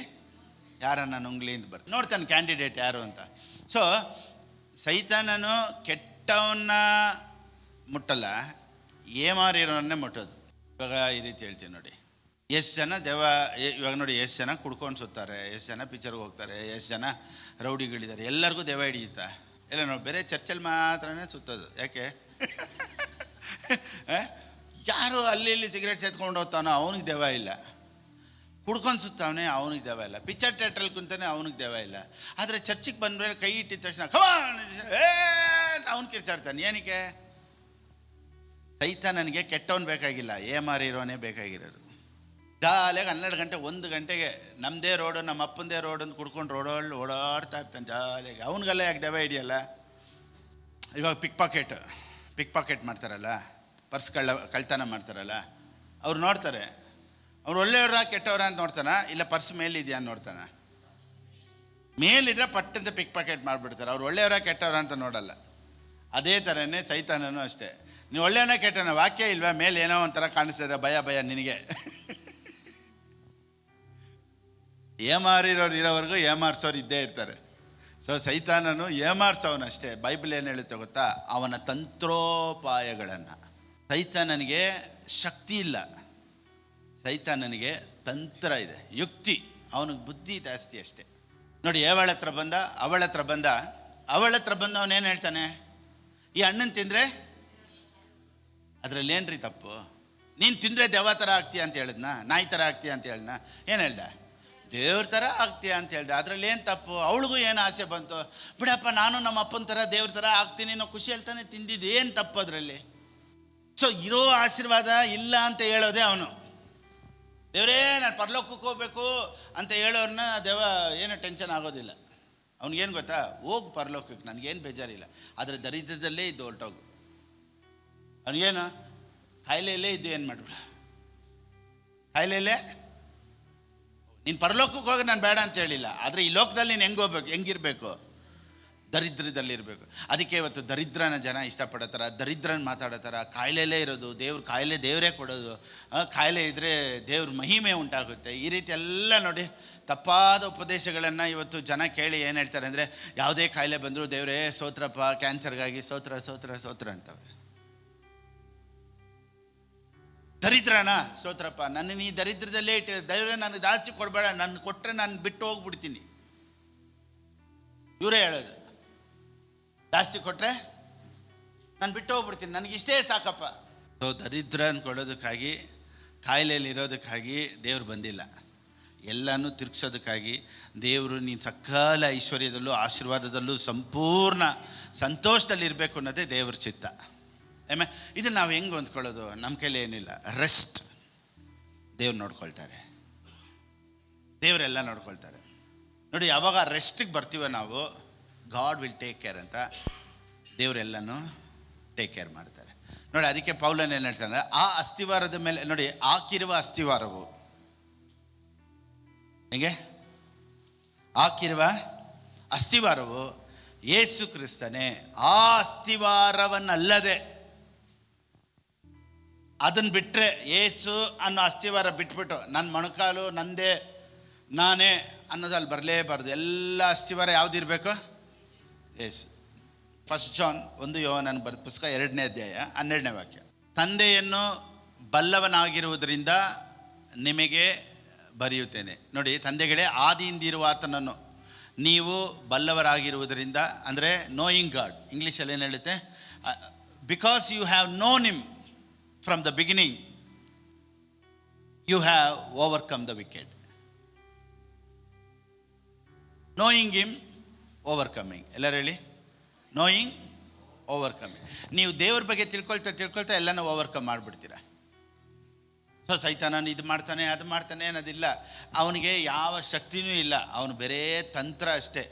ಯಾರನ್ನ ನುಂಗ್ಲಿಂದ ಬರ್ತಾನೆ, ನೋಡ್ತಾನೆ ಕ್ಯಾಂಡಿಡೇಟ್ ಯಾರು ಅಂತ. ಸೊ ಸೈತಾನನು ಕೆಟ್ಟವನ್ನ ಮುಟ್ಟಲ್ಲ, ಏಮಾರಿರೋನ್ನೇ ಮುಟ್ಟೋದು. ಇವಾಗ ಈ ರೀತಿ ಹೇಳ್ತೀನಿ ನೋಡಿ, ಎಷ್ಟು ಜನ ಇವಾಗ ನೋಡಿ, ಎಷ್ಟು ಜನ ಕುಡ್ಕೊಂಡು ಸುತ್ತಾರೆ, ಎಷ್ಟು ಜನ ಪಿಕ್ಚರ್ಗೆ ಹೋಗ್ತಾರೆ, ಎಷ್ಟು ಜನ ರೌಡಿಗಳಿದ್ದಾರೆ, ಎಲ್ಲರಿಗೂ ದೆವ್ವ ಹಿಡಿಯುತ್ತಾ? ಎಲ್ಲ ನೋಡಿ, ಬೇರೆ ಚರ್ಚಲ್ಲಿ ಮಾತ್ರನೇ ಸುತ್ತೋದು. ಯಾಕೆ? ಯಾರು ಅಲ್ಲಿ ಇಲ್ಲಿ ಸಿಗರೇಟ್ ಸೇತ್ಕೊಂಡು ಹೋಗ್ತಾನೋ ಅವನಿಗೆ ದೆವ್ವ ಇಲ್ಲ, ಕುಡ್ಕೊಂಡು ಸುತ್ತವನೇ ಅವನಿಗೆ ದೆವ್ವ ಇಲ್ಲ, ಪಿಕ್ಚರ್ ಥಿಯೇಟ್ರಲ್ಲಿ ಕುಂತಾನೆ ಅವನಿಗೆ ದೆವ್ವ ಇಲ್ಲ. ಆದರೆ ಚರ್ಚಿಗೆ ಬಂದ್ಮೇಲೆ ಕೈ ಇಟ್ಟಿದ ತಕ್ಷಣ ಅವನು ಕಿರ್ಚಾಡ್ತಾನೆ. ಏನಕ್ಕೆ? ಸೈತಾನನಿಗೆ ಕೆಟ್ಟವನು ಬೇಕಾಗಿಲ್ಲ, ಏಮಾರಿರೋನೇ ಬೇಕಾಗಿರೋದು. ಜಾಲಿಯಾಗಿ 12 ಗಂಟೆ 1 ಗಂಟೆಗೆ ನಮ್ಮದೇ ರೋಡು, ನಮ್ಮ ಅಪ್ಪಂದೇ ರೋಡು ಅಂತ ಕುಡ್ಕೊಂಡು ರೋಡಲ್ಲಿ ಓಡಾಡ್ತಾ ಇರ್ತಾನೆ ಜಾಲಿಯಾಗಿ. ಅವನಿಗೆಲ್ಲ ಯಾಕೆ ದೆವ್ವ ಹಿಡಿಯಲ್ಲ? ಇವಾಗ ಪಿಕ್ ಪಾಕೆಟ್ ಮಾಡ್ತಾರಲ್ಲ, ಪರ್ಸ್ ಕಳ್ತನ ಮಾಡ್ತಾರಲ್ಲ, ಅವ್ರು ನೋಡ್ತಾರೆ, ಅವ್ರು ಒಳ್ಳೆಯವರ ಕೆಟ್ಟವರ ಅಂತ ನೋಡ್ತಾನ, ಇಲ್ಲ ಪರ್ಸ್ ಮೇಲಿದೆಯಾ ಅಂತ ನೋಡ್ತಾನ. ಮೇಲಿದ್ರೆ ಪಟ್ಟಂತ ಪಿಕ್ ಪಾಕೆಟ್ ಮಾಡಿಬಿಡ್ತಾರೆ. ಅವ್ರು ಒಳ್ಳೆಯವರ ಕೆಟ್ಟವರ ಅಂತ ನೋಡಲ್ಲ. ಅದೇ ಥರನೇ ಸೈತಾನನು ಅಷ್ಟೇ. ನೀವು ಒಳ್ಳೆಯವನ ಕೆಟ್ಟವನ ವಾಕ್ಯ ಇಲ್ವಾ? ಮೇಲೆ ಏನೋ ಒಂಥರ ಕಾಣಿಸ್ತದೆ, ಭಯ ನಿನಗೆ. ಏಮಾರಿರೋರು ಇರೋವರೆಗೂ ಏಮಾರಿಸೋರು ಇದ್ದೇ ಇರ್ತಾರೆ. ಸೊ ಸೈತಾನನು ಏಮಾರಿಸೋವನಷ್ಟೇ. ಬೈಬಲ್ ಏನು ಹೇಳುತ್ತೆ ಗೊತ್ತಾ? ಅವನ ತಂತ್ರೋಪಾಯಗಳನ್ನು. ಸೈತಾನನಿಗೆ ಶಕ್ತಿ ಇಲ್ಲ, ಸೈತಾನನಿಗೆ ತಂತ್ರ ಇದೆ, ಯುಕ್ತಿ. ಅವನಿಗೆ ಬುದ್ಧಿ ಜಾಸ್ತಿ ಅಷ್ಟೇ. ನೋಡಿ, ಅವಳ ಹತ್ರ ಬಂದ ಅವನೇನು ಹೇಳ್ತಾನೆ? ಈ ಹಣ್ಣನ್ನು ತಿಂದರೆ ಅದರಲ್ಲಿ ಏನ್ರಿ ತಪ್ಪು? ನೀನು ತಿಂದರೆ ದೆವ್ವ ಥರ ಆಗ್ತೀಯ ಅಂತ ಹೇಳಿದ್ನಾ? ನಾಯಿ ಥರ ಆಗ್ತೀಯ ಅಂತ ಹೇಳಿದ್ನ? ಏನು ಹೇಳ್ದ? ದೇವ್ರ ಥರ ಆಗ್ತೀಯ ಅಂತ ಹೇಳ್ದೆ. ಅದರಲ್ಲಿ ಏನು ತಪ್ಪು? ಅವಳಿಗೂ ಏನು ಆಸೆ ಬಂತು? ಬಿಡಪ್ಪ, ನಾನು ನಮ್ಮ ಅಪ್ಪನ ಥರ ದೇವ್ರ ಥರ ಆಗ್ತೀನಿ ಅನ್ನೋ ಖುಷಿ ಹೇಳ್ತಾನೆ ತಿಂದಿದ್ದು, ಏನು ತಪ್ಪು ಅದರಲ್ಲಿ? ಸೊ ಇರೋ ಆಶೀರ್ವಾದ ಇಲ್ಲ ಅಂತ ಹೇಳೋದೇ ಅವನು. ದೇವರೇ ನಾನು ಪರಲೋಕಕ್ಕೆ ಹೋಗ್ಬೇಕು ಅಂತ ಹೇಳೋರನ್ನ ದೇವ ಏನು ಟೆನ್ಷನ್ ಆಗೋದಿಲ್ಲ. ಅವ್ನಿಗೇನು ಗೊತ್ತಾ? ಹೋಗು ಪರಲೋಕಕ್ಕೆ, ನನಗೇನು ಬೇಜಾರಿಲ್ಲ, ಆದರೆ ದರಿದ್ರದಲ್ಲೇ ಇದ್ದು ಹೊರಟೋಗು. ಅವನಿಗೇನು ಕಾಯಿಲೆಯಲ್ಲೇ ಇದ್ದು ಏನು ಮಾಡ್ಬಿಡ, ಕಾಯಿಲೆಯಲ್ಲೇ ನೀನು ಪರಲೋಕಕ್ಕೆ ಹೋಗಿ ನಾನು ಬೇಡ ಅಂತ ಹೇಳಿಲ್ಲ, ಆದರೆ ಈ ಲೋಕದಲ್ಲಿ ನೀನು ಹೆಂಗಿರಬೇಕು? ದರಿದ್ರದಲ್ಲಿರಬೇಕು. ಅದಕ್ಕೆ ಇವತ್ತು ದರಿದ್ರನ ಜನ ಇಷ್ಟಪಡೋ ಥರ, ದರಿದ್ರನ ಮಾತಾಡೋ ಥರ, ಕಾಯಿಲೆಯಲ್ಲೇ ಇರೋದು, ಕಾಯಿಲೆ ದೇವರೇ ಕೊಡೋದು, ಕಾಯಿಲೆ ಇದ್ದರೆ ದೇವ್ರ ಮಹಿಮೆ ಉಂಟಾಗುತ್ತೆ, ಈ ರೀತಿ ಎಲ್ಲ ನೋಡಿ ತಪ್ಪಾದ ಉಪದೇಶಗಳನ್ನು ಇವತ್ತು ಜನ ಕೇಳಿ ಏನು ಹೇಳ್ತಾರೆ ಅಂದರೆ, ಯಾವುದೇ ಕಾಯಿಲೆ ಬಂದರೂ ದೇವರೇ ಸ್ತೋತ್ರಪ್ಪ, ಕ್ಯಾನ್ಸರ್ಗಾಗಿ ಸ್ತೋತ್ರ ಸ್ತೋತ್ರ ಸ್ತೋತ್ರ ಅಂತವ್ರೆ. ದರಿದ್ರನ ಸ್ತೋತ್ರಪ್ಪ, ನನ್ನ ನೀ ದರಿದ್ರದಲ್ಲೇ ಇಟ್ಟಿದೆ, ದೇವರೇ ನನಗೆ ಜಾಸ್ತಿ ಕೊಡಬೇಡ, ನನ್ನ ಕೊಟ್ಟರೆ ನಾನು ಬಿಟ್ಟು ಹೋಗ್ಬಿಡ್ತೀನಿ. ಇವರೇ ಹೇಳೋದು, ಜಾಸ್ತಿ ಕೊಟ್ಟರೆ ನಾನು ಬಿಟ್ಟು ಹೋಗ್ಬಿಡ್ತೀನಿ, ನನಗಿಷ್ಟೇ ಸಾಕಪ್ಪ. ಸೊ ದರಿದ್ರ ಅಂದ್ಕೊಳ್ಳೋದಕ್ಕಾಗಿ, ಕಾಯಿಲೆಯಲ್ಲಿ ಇರೋದಕ್ಕಾಗಿ ದೇವರು ಬಂದಿಲ್ಲ. ಎಲ್ಲನೂ ತಿರುಗಿಸೋದಕ್ಕಾಗಿ ದೇವರು ನೀನು ಸಕಲ ಐಶ್ವರ್ಯದಲ್ಲೂ ಆಶೀರ್ವಾದದಲ್ಲೂ ಸಂಪೂರ್ಣ ಸಂತೋಷದಲ್ಲಿರಬೇಕು ಅನ್ನೋದೇ ದೇವ್ರ ಚಿತ್ತ. ಆಮೇಲೆ ಇದನ್ನು ನಾವು ಹೆಂಗೆ ಹೊಂದ್ಕೊಳ್ಳೋದು? ನಮ್ಮ ಕೈಲಿ ಏನಿಲ್ಲ. ರೆಸ್ಟ್ ದೇವ್ರು ನೋಡ್ಕೊಳ್ತಾರೆ, ದೇವರೆಲ್ಲ ನೋಡ್ಕೊಳ್ತಾರೆ. ನೋಡಿ, ಯಾವಾಗ ರೆಸ್ಟಿಗೆ ಬರ್ತೀವೋ ನಾವು, ಗಾಡ್ ವಿಲ್ ಟೇಕ್ ಕೇರ್ ಅಂತ ದೇವರೆಲ್ಲನೂ ಟೇಕ್ ಕೇರ್ ಮಾಡ್ತಾರೆ. ನೋಡಿ, ಅದಕ್ಕೆ ಪೌಲನ್ ಏನು ಹೇಳ್ತಾನೆ, ಆ ಅಸ್ಥಿವಾರದ ಮೇಲೆ ನೋಡಿ, ಹಾಕಿರುವ ಅಸ್ಥಿವಾರವು ಹೇಗೆ ಹಾಕಿರುವ ಅಸ್ಥಿವಾರವು ಯೇಸು ಕ್ರಿಸ್ತನೇ. ಆ ಅಸ್ಥಿವಾರವನ್ನಲ್ಲದೆ ಅದನ್ನು ಬಿಟ್ಟರೆ, ಯೇಸು ಅನ್ನೋ ಅಸ್ಥಿವಾರ ಬಿಟ್ಬಿಟ್ಟು ನನ್ನ ಮೊಣಕಾಲು ನಂದೇ ನಾನೇ ಅನ್ನೋದಲ್ಲಿ ಬರಲೇಬಾರ್ದು. ಎಲ್ಲ ಅಸ್ಥಿವಾರ ಯಾವುದಿರಬೇಕು? ಯೇಸು. 1 ಜಾನ್ 1 ಯೋಹನನ ಬರೆದ ಪುಸ್ತಕ 2ನೇ ಅಧ್ಯಾಯ 12ನೇ ವಾಕ್ಯ. ತಂದೆಯನ್ನು ಬಲ್ಲವನಾಗಿರುವುದರಿಂದ ನಿಮಗೆ ಬರೆಯುತ್ತೇನೆ. ನೋಡಿ, ತಂದೆಗಳೇ, ಆದಿಯಿಂದಿರುವ ಆತನನ್ನು ನೀವು ಬಲ್ಲವರಾಗಿರುವುದರಿಂದ, ಅಂದರೆ ನೋಯಿಂಗ್ ಗಾಡ್. ಇಂಗ್ಲೀಷಲ್ಲಿ ಏನು ಹೇಳುತ್ತೆ? Because you have known him from the beginning, you have overcome the wicked. Knowing him, overcoming. ಎಲ್ಲರೂ ಹೇಳಿ, ನೋಯಿಂಗ್, ಓವರ್ಕಮಿಂಗ್. ನೀವು ದೇವ್ರ ಬಗ್ಗೆ ತಿಳ್ಕೊಳ್ತಾ ಎಲ್ಲನೂ ಓವರ್ಕಮ್ ಮಾಡಿಬಿಡ್ತೀರಾ. ಸೊ ಸೈತಾನನು ಇದು ಮಾಡ್ತಾನೆ ಅದು ಮಾಡ್ತಾನೆ ಅನ್ನೋದಿಲ್ಲ. ಅವನಿಗೆ ಯಾವ ಶಕ್ತಿನೂ ಇಲ್ಲ, ಅವನು ಬೇರೆ ತಂತ್ರ ಅಷ್ಟೇ.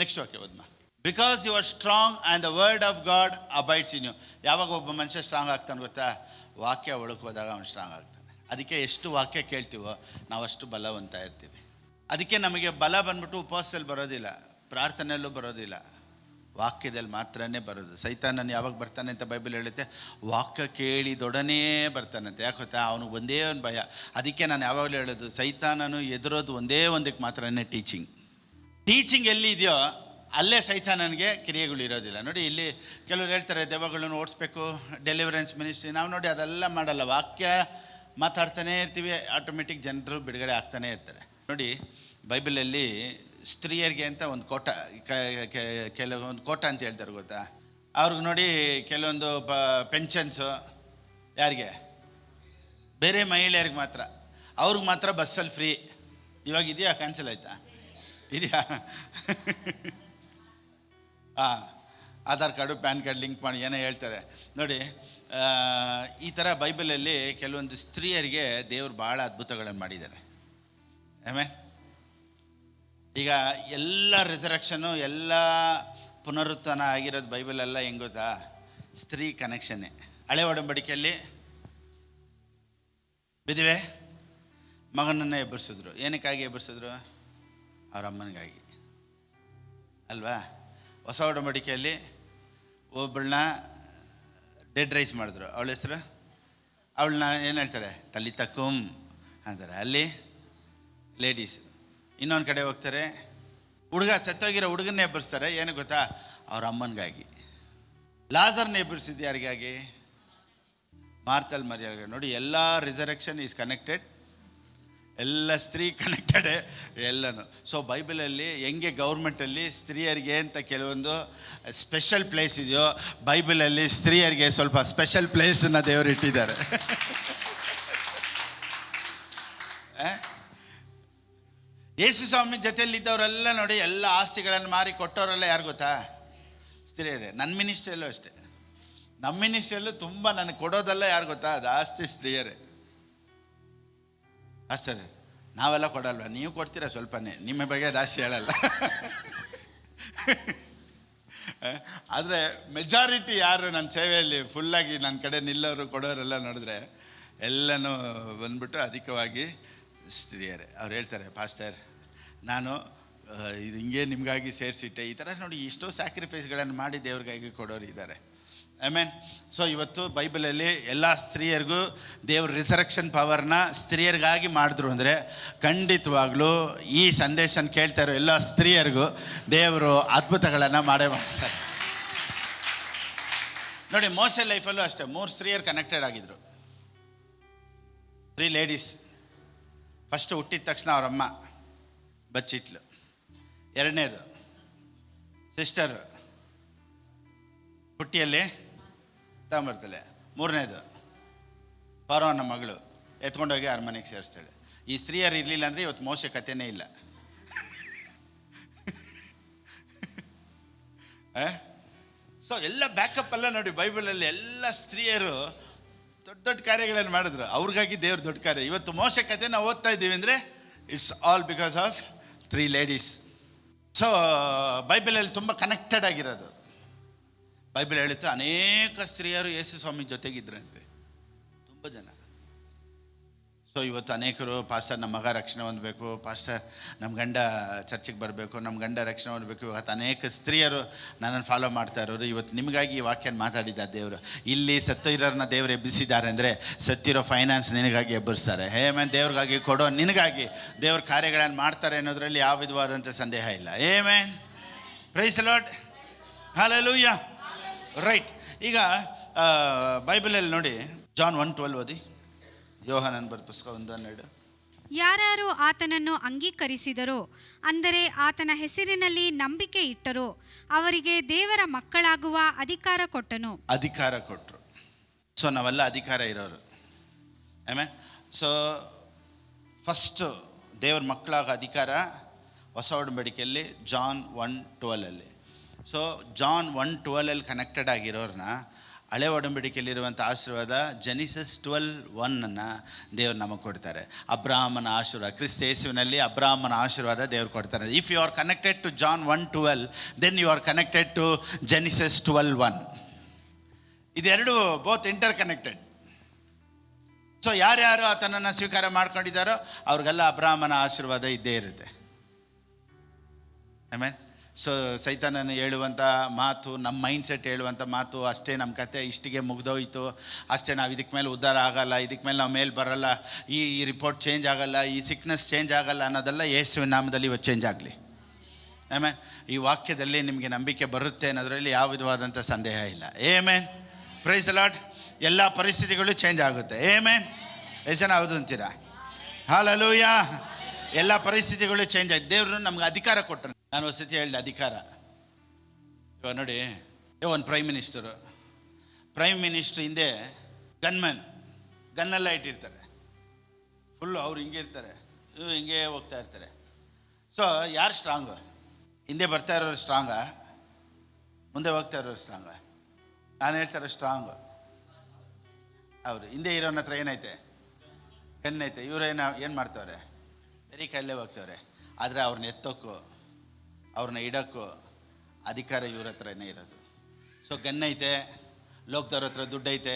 ನೆಕ್ಸ್ಟ್ ವಾಕ್ಯ ಓದ್ಮ. Because you are strong and the word of God abides in you. ಯಾವಾಗ ಒಬ್ಬ ಮನುಷ್ಯ ಸ್ಟ್ರಾಂಗ್ ಆಗ್ತಾನೆ ಗೊತ್ತಾ? ವಾಕ್ಯ ಒಳಗೆ ಹೋದಾಗ ಅವನು ಸ್ಟ್ರಾಂಗ್ ಆಗ್ತಾನೆ. ಅದಕ್ಕೆ ಎಷ್ಟು ವಾಕ್ಯ ಕೇಳ್ತೀವೋ ನಾವಷ್ಟು ಬಲವಂತ ಇರ್ತೀವಿ. ಅದಕ್ಕೆ ನಮಗೆ ಬಲ ಬಂದ್ಬಿಟ್ಟು ಉಪವಾಸದಲ್ಲಿ ಬರೋದಿಲ್ಲ, ಪ್ರಾರ್ಥನೆಯಲ್ಲೂ ಬರೋದಿಲ್ಲ, ವಾಕ್ಯದಲ್ಲಿ ಮಾತ್ರನೇ ಬರೋದು. ಸೈತಾನನು ಯಾವಾಗ ಬರ್ತಾನೆ ಅಂತ ಬೈಬಲ್ ಹೇಳುತ್ತೆ? ವಾಕ್ಯ ಕೇಳಿದೊಡನೆ ಬರ್ತಾನಂತೆ. ಯಾಕೆ ಗೊತ್ತಾ? ಅವನಿಗೆ ಒಂದೇ ಒಂದು ಭಯ. ಅದಕ್ಕೆ ನಾನು ಯಾವಾಗಲೂ ಹೇಳೋದು, ಸೈತಾನನು ಎದುರೋದು ಒಂದೇ ಒಂದಕ್ಕೆ ಮಾತ್ರನೇ, ಟೀಚಿಂಗ್ ಎಲ್ಲಿ ಇದೆಯೋ ಅಲ್ಲೇ ಸೈತಾನನಿಗೆ ಕ್ರಿಯೆಗಳು ಇರೋದಿಲ್ಲ. ನೋಡಿ, ಇಲ್ಲಿ ಕೆಲವರು ಹೇಳ್ತಾರೆ ದೆವ್ವಗಳನ್ನು ಓಡಿಸ್ಬೇಕು, ಡೆಲಿವರೆನ್ಸ್ ಮಿನಿಸ್ಟ್ರಿ. ನಾವು ನೋಡಿ ಅದೆಲ್ಲ ಮಾಡಲ್ಲ, ವಾಕ್ಯ ಮಾತಾಡ್ತಾನೇ ಇರ್ತೀವಿ, ಆಟೋಮೆಟಿಕ್ ಜನರು ಬಿಡುಗಡೆ ಆಗ್ತಾನೆ ಇರ್ತಾರೆ. ನೋಡಿ, ಬೈಬಲಲ್ಲಿ ಸ್ತ್ರೀಯರಿಗೆ ಅಂತ ಒಂದು ಕೋಟ, ಕೆಲವೊಂದು ಕೋಟ ಅಂತ ಹೇಳ್ತಾರೆ ಗೊತ್ತಾ? ಅವ್ರಿಗೆ ನೋಡಿ ಕೆಲವೊಂದು ಪೆನ್ಷನ್ಸು ಯಾರಿಗೆ? ಬೇರೆ ಮಹಿಳೆಯರಿಗೆ ಮಾತ್ರ, ಅವ್ರಿಗೆ ಮಾತ್ರ ಬಸ್ಸಲ್ಲಿ ಫ್ರೀ. ಇವಾಗ ಇದೆಯಾ? ಕ್ಯಾನ್ಸಲ್ ಆಯಿತಾ? ಇದೆಯಾ? ಹಾಂ, Aadhaar card PAN card link ಮಾಡಿ ಏನೋ ಹೇಳ್ತಾರೆ ನೋಡಿ. ಈ ಥರ ಬೈಬಲಲ್ಲಿ ಕೆಲವೊಂದು ಸ್ತ್ರೀಯರಿಗೆ ದೇವರು ಭಾಳ ಅದ್ಭುತಗಳನ್ನು ಮಾಡಿದ್ದಾರೆ. ಆಮೇಲೆ ಈಗ ಎಲ್ಲ ರಿಸರೆಕ್ಷನ್ನು, ಎಲ್ಲ ಪುನರುತ್ಥಾನ ಆಗಿರೋದು ಬೈಬಲೆಲ್ಲ ಹೆಂಗೆ ಗೊತ್ತಾ? ಸ್ತ್ರೀ ಕನೆಕ್ಷನ್ನೇ. ಹಳೆ ಒಡಂಬಡಿಕೆಯಲ್ಲಿ ಬಿದುವೆ ಮಗನನ್ನು ಎಬ್ಬರಿಸಿದ್ರು. ಏನಕ್ಕಾಗಿ ಎಬ್ಬರಿಸಿದ್ರು? ಅವ್ರ ಅಮ್ಮನಿಗಾಗಿ ಅಲ್ವಾ? ಹೊಸ ಒಡಂಬಡಿಕೆಯಲ್ಲಿ ಒಬ್ಬಳನ್ನ ಡೆಡ್ ರೈಸ್ ಮಾಡಿದ್ರು. ಅವಳ ಹೆಸರು, ಅವಳನ್ನ ಏನು ಹೇಳ್ತಾರೆ? ತಲಿತಕುಂ ಅಂತಾರೆ. ಅಲ್ಲಿ ಲೇಡೀಸ್. ಇನ್ನೊಂದು ಕಡೆ ಹೋಗ್ತಾರೆ, ಹುಡುಗ ಸತ್ತೋಗಿರೋ ಹುಡುಗನ್ನೇ ಎಬ್ಬರಿಸ್ತಾರೆ. ಏನು ಗೊತ್ತಾ? ಅವ್ರ ಅಮ್ಮನಿಗಾಗಿ. ಲಾಜರ್ನ ಎಬ್ಬರಿಸಿದ್ದು ಯಾರಿಗಾಗಿ? ಮಾರ್ತಲ್ ಮರಿಯಾಗ. ನೋಡಿ, ಎಲ್ಲ ರಿಸರೆಕ್ಷನ್ ಈಸ್ ಕನೆಕ್ಟೆಡ್, ಎಲ್ಲ ಸ್ತ್ರೀ ಕನೆಕ್ಟೆಡೇ ಎಲ್ಲನೂ. ಸೊ ಬೈಬಲಲ್ಲಿ ಹೆಂಗೆ ಗೌರ್ಮೆಂಟಲ್ಲಿ ಸ್ತ್ರೀಯರಿಗೆ ಅಂತ ಕೆಲವೊಂದು ಸ್ಪೆಷಲ್ ಪ್ಲೇಸ್ ಇದೆಯೋ, ಬೈಬಲಲ್ಲಿ ಸ್ತ್ರೀಯರಿಗೆ ಸ್ವಲ್ಪ ಸ್ಪೆಷಲ್ ಪ್ಲೇಸನ್ನು ದೇವರು ಇಟ್ಟಿದ್ದಾರೆ. ಯೇಸು ಸ್ವಾಮಿ ಜೊತೆಯಲ್ಲಿದ್ದವರೆಲ್ಲ ನೋಡಿ, ಎಲ್ಲ ಆಸ್ತಿಗಳನ್ನು ಮಾರಿ ಕೊಟ್ಟವರೆಲ್ಲ ಯಾರು ಗೊತ್ತಾ? ಸ್ತ್ರೀಯರೇ. ನನ್ನ ಮಿನಿಸ್ಟ್ರಿಯಲ್ಲೂ ಅಷ್ಟೇ, ನಮ್ಮ ಮಿನಿಸ್ಟ್ರಿಯಲ್ಲೂ ತುಂಬ ನನಗೆ ಕೊಡೋದೆಲ್ಲ ಯಾರು ಗೊತ್ತಾ? ಜಾಸ್ತಿ ಸ್ತ್ರೀಯರೇ. ಅಷ್ಟೇ, ನಾವೆಲ್ಲ ಕೊಡಲ್ವ? ನೀವು ಕೊಡ್ತೀರಾ ಸ್ವಲ್ಪನೇ, ನಿಮ್ಮ ಬಗ್ಗೆ ಜಾಸ್ತಿ ಹೇಳಲ್ಲ. ಆದರೆ ಮೆಜಾರಿಟಿ ಯಾರು ನನ್ನ ಸೇವೆಯಲ್ಲಿ ಫುಲ್ಲಾಗಿ ನನ್ನ ಕಡೆ ನಿಲ್ಲೋರು ಕೊಡೋರೆಲ್ಲ ನೋಡಿದ್ರೆ ಎಲ್ಲನೂ ಬಂದ್ಬಿಟ್ಟು ಅಧಿಕವಾಗಿ ಸ್ತ್ರೀಯರೇ. ಅವ್ರು ಹೇಳ್ತಾರೆ, ಪಾಸ್ಟರ್ ನಾನು ಇದು ಹಿಂಗೆ ನಿಮಗಾಗಿ ಸೇರಿಸಿಟ್ಟೆ. ಈ ಥರ ನೋಡಿ, ಎಷ್ಟೋ ಸ್ಯಾಕ್ರಿಫೈಸ್ಗಳನ್ನು ಮಾಡಿ ದೇವ್ರಿಗಾಗಿ ಕೊಡೋರು ಇದ್ದಾರೆ. ಆಮೇನ್. ಸೊ ಇವತ್ತು ಬೈಬಲಲ್ಲಿ ಎಲ್ಲ ಸ್ತ್ರೀಯರಿಗೂ ದೇವ್ರ ರಿಸರೆಕ್ಷನ್ ಪವರ್ನ ಸ್ತ್ರೀಯರಿಗಾಗಿ ಮಾಡಿದ್ರು ಅಂದರೆ ಖಂಡಿತವಾಗ್ಲೂ ಈ ಸಂದೇಶನ ಕೇಳ್ತಾ ಇರೋ ಎಲ್ಲ ಸ್ತ್ರೀಯರಿಗೂ ದೇವರು ಅದ್ಭುತಗಳನ್ನು ಮಾಡೇ ಮಾಡ್ತಾರೆ. ನೋಡಿ, ಮೋಶೆ ಲೈಫಲ್ಲೂ ಅಷ್ಟೇ 3 ಸ್ತ್ರೀಯರು ಕನೆಕ್ಟೆಡ್ ಆಗಿದ್ರು. 3 ಲೇಡೀಸ್. ಫಸ್ಟು ಹುಟ್ಟಿದ ತಕ್ಷಣ ಅವರಮ್ಮ ಬಚ್ಚಿಟ್ಲು. 2ನೇದು ಸಿಸ್ಟರ್ ಹುಟ್ಟಿಯಲ್ಲಿ ತಗೊಂಬರ್ತಾಳೆ. 3ನೇದು ಫರೋನ ಮಗಳು ಎತ್ಕೊಂಡೋಗಿ ಅರಮನೆಗೆ ಸೇರಿಸ್ತಾಳೆ. ಈ ಸ್ತ್ರೀಯರು ಇರಲಿಲ್ಲ ಅಂದರೆ ಇವತ್ತು ಮೋಶೆ ಕಥೆನೇ ಇಲ್ಲ. ಸೊ ಎಲ್ಲ ಬ್ಯಾಕಪ್ ಎಲ್ಲ ನೋಡಿ, ಬೈಬಲಲ್ಲಿ ಎಲ್ಲ ಸ್ತ್ರೀಯರು ದೊಡ್ಡ ದೊಡ್ಡ ಕಾರ್ಯಗಳನ್ನು ಮಾಡಿದ್ರು. ಅವ್ರಿಗಾಗಿ ದೇವ್ರ ದೊಡ್ಡ ಕಾರ್ಯ. ಇವತ್ತು ಮೋಶೆ ಕಥೆ ನಾವು ಓದ್ತಾ ಇದ್ದೀವಿ ಅಂದರೆ it's all because of 3 ladies. So ಬೈಬಲಲ್ಲಿ ತುಂಬ ಕನೆಕ್ಟೆಡ್ ಆಗಿರೋದು. ಬೈಬಲ್ ಹೇಳುತ್ತೆ ಅನೇಕ ಸ್ತ್ರೀಯರು ಯೇಸು ಸ್ವಾಮಿ ಜೊತೆಗಿದ್ರಂತೆ, ತುಂಬ ಜನ. ಸೊ ಇವತ್ತು ಅನೇಕರು, ಪಾಸ್ಟರ್ ನಮ್ಮ ಮಗ ರಕ್ಷಣೆ ಹೊಂದಬೇಕು, ಪಾಸ್ಟರ್ ನಮ್ಮ ಗಂಡ ಚರ್ಚಿಗೆ ಬರಬೇಕು, ನಮ್ಮ ಗಂಡ ರಕ್ಷಣೆ ಹೊಂದಬೇಕು. ಇವತ್ತು ಅನೇಕ ಸ್ತ್ರೀಯರು ನನ್ನನ್ನು ಫಾಲೋ ಮಾಡ್ತಾ ಇರೋರು. ಇವತ್ತು ನಿಮಗಾಗಿ ಈ ವಾಕ್ಯನ ಮಾತಾಡಿದ್ದಾರೆ ದೇವರು. ಇಲ್ಲಿ ಸತ್ತಿರೋರನ್ನ ದೇವರು ಎಬ್ಬಿಸಿದ್ದಾರೆ ಅಂದರೆ ಸತ್ತಿರೋ ಫೈನಾನ್ಸ್ ನಿನಗಾಗಿ ಎಬ್ಬರಿಸ್ತಾರೆ. ಏಮೇನ್. ದೇವ್ರಿಗಾಗಿ ಕೊಡೋ ನಿನಗಾಗಿ ದೇವ್ರ ಕಾರ್ಯಗಳನ್ನು ಮಾಡ್ತಾರೆ ಅನ್ನೋದ್ರಲ್ಲಿ ಯಾವ ವಿಧವಾದಂಥ ಸಂದೇಹ ಇಲ್ಲ. Amen. Praise the Lord. Hallelujah. Right. ಈಗ ಬೈಬಲಲ್ಲಿ ನೋಡಿ, ಜಾನ್ 1:12 ಓದಿ. ಯೋಹಾನನ ಬರೆದ ಪುಸ್ತಕ 1:12. ಯಾರು ಆತನನ್ನು ಅಂಗೀಕರಿಸಿದರೋ, ಅಂದರೆ ಆತನ ಹೆಸರಿನಲ್ಲಿ ನಂಬಿಕೆ ಇಟ್ಟರೋ, ಅವರಿಗೆ ದೇವರ ಮಕ್ಕಳಾಗುವ ಅಧಿಕಾರ ಕೊಟ್ಟನು. ಅಧಿಕಾರ ಕೊಟ್ಟರು. ಸೊ ನಾವೆಲ್ಲ ಅಧಿಕಾರ ಇರೋರು. ಆಮೇಲೆ ಸೊ ಫಸ್ಟು ದೇವ್ರ ಮಕ್ಕಳಾಗೋ ಅಧಿಕಾರ ಹೊಸ ಒಡಂಬಡಿಕೆಯಲ್ಲಿ ಜಾನ್ 1:12. ಸೊ ಜಾನ್ 1:12 ಕನೆಕ್ಟೆಡ್ ಆಗಿರೋರನ್ನ ಹಳೆ ಒಡಂಬಡಿಕೆಯಲ್ಲಿರುವಂಥ ಆಶೀರ್ವಾದ ಜೆನಿಸಿಸ್ 12:1 ದೇವ್ರು ನಮಗೆ ಕೊಡ್ತಾರೆ. ಅಬ್ರಾಹ್ಮನ ಆಶೀರ್ವಾದ, ಕ್ರಿಸ್ತ ಯೇಸುವಿನಲ್ಲಿ ಅಬ್ರಾಹ್ಮನ ಆಶೀರ್ವಾದ ದೇವ್ರು ಕೊಡ್ತಾರೆ. If you are connected to John 1:12 then you are connected to Genesis 12:1. ಇದೆರಡು ಬೋತ್ ಇಂಟರ್ ಕನೆಕ್ಟೆಡ್. ಸೊ ಯಾರ್ಯಾರು ಆತನನ್ನು ಸ್ವೀಕಾರ ಮಾಡ್ಕೊಂಡಿದ್ದಾರೋ ಅವ್ರಿಗೆಲ್ಲ ಅಬ್ರಾಹ್ಮನ ಆಶೀರ್ವಾದ ಇದ್ದೇ ಇರುತ್ತೆ. ಆಮೇಲೆ ಸೊ ಸೈತಾನನು ಹೇಳುವಂಥ ಮಾತು, ನಮ್ಮ ಮೈಂಡ್ಸೆಟ್ ಹೇಳುವಂಥ ಮಾತು, ಅಷ್ಟೇ ನಮ್ಮ ಕತೆ ಇಷ್ಟಿಗೆ ಮುಗ್ದೋಯ್ತು, ಅಷ್ಟೇ ನಾವು ಇದಕ್ಕೆ ಮೇಲೆ ಉದ್ಧಾರ ಆಗಲ್ಲ, ಇದಕ್ಕೆ ಮೇಲೆ ನಾವು ಮೇಲೆ ಬರಲ್ಲ, ಈ ರಿಪೋರ್ಟ್ ಚೇಂಜ್ ಆಗಲ್ಲ, ಈ ಸಿಕ್ನೆಸ್ ಚೇಂಜ್ ಆಗಲ್ಲ ಅನ್ನೋದೆಲ್ಲ ಯೇಸುವಿನ ನಾಮದಲ್ಲಿ ಇವತ್ತು ಚೇಂಜ್ ಆಗಲಿ. ಆಮೇಲೆ ಈ ವಾಕ್ಯದಲ್ಲಿ ನಿಮಗೆ ನಂಬಿಕೆ ಬರುತ್ತೆ ಅನ್ನೋದರಲ್ಲಿ ಯಾವ ವಿಧವಾದಂಥ ಸಂದೇಹ ಇಲ್ಲ. ಆಮೆನ್. Praise the Lord. ಎಲ್ಲ ಪರಿಸ್ಥಿತಿಗಳು ಚೇಂಜ್ ಆಗುತ್ತೆ. ಆಮೆನ್. ಎಷ್ಟು ಜನ ಹೌದು ಅಂತೀರಾ? ಹಲ್ಲೆಲೂಯಾ. ಎಲ್ಲ ಪರಿಸ್ಥಿತಿಗಳು ಚೇಂಜ್ ಆಗಿ ದೇವರು ನಮ್ಗೆ ಅಧಿಕಾರ ಕೊಟ್ಟರು. ನಾನು ವಸತಿ ಹೇಳಿದೆ ಅಧಿಕಾರ. ಇವಾಗ ನೋಡಿ, ಒಂದು ಪ್ರೈಮ್ ಮಿನಿಸ್ಟ್ರ್ ಹಿಂದೆ ಗನ್ನೆಲ್ಲ ಇಟ್ಟಿರ್ತಾರೆ. ಫುಲ್ಲು ಅವ್ರು ಹಿಂಗೆ ಇರ್ತಾರೆ, ಇವು ಹಿಂಗೆ ಹೋಗ್ತಾ ಇರ್ತಾರೆ. ಸೊ ಯಾರು ಸ್ಟ್ರಾಂಗು? ಹಿಂದೆ ಬರ್ತಾ ಇರೋರು ಸ್ಟ್ರಾಂಗ, ಮುಂದೆ ಹೋಗ್ತಾ ಇರೋರು ಸ್ಟ್ರಾಂಗ? ನಾನು ಹೇಳ್ತಾರೋ ಸ್ಟ್ರಾಂಗು. ಅವರು ಹಿಂದೆ ಇರೋನ ಹತ್ರ ಏನೈತೆ? ಗನ್ನೈತೆ. ಏನು ಮಾಡ್ತವ್ರೆ? ಬರೀ ಕೈಲೇ ಹೋಗ್ತವ್ರೆ. ಆದರೆ ಅವ್ರನ್ನ ಎತ್ತೋಕ್ಕೂ ಅವ್ರನ್ನ ಇಡೋಕ್ಕೂ ಅಧಿಕಾರ ಇವ್ರ ಹತ್ರನೇ ಇರೋದು. ಸೊ ಗನ್ನೈತೆ, ಲೋಕದವ್ರ ಹತ್ರ ದುಡ್ಡೈತೆ,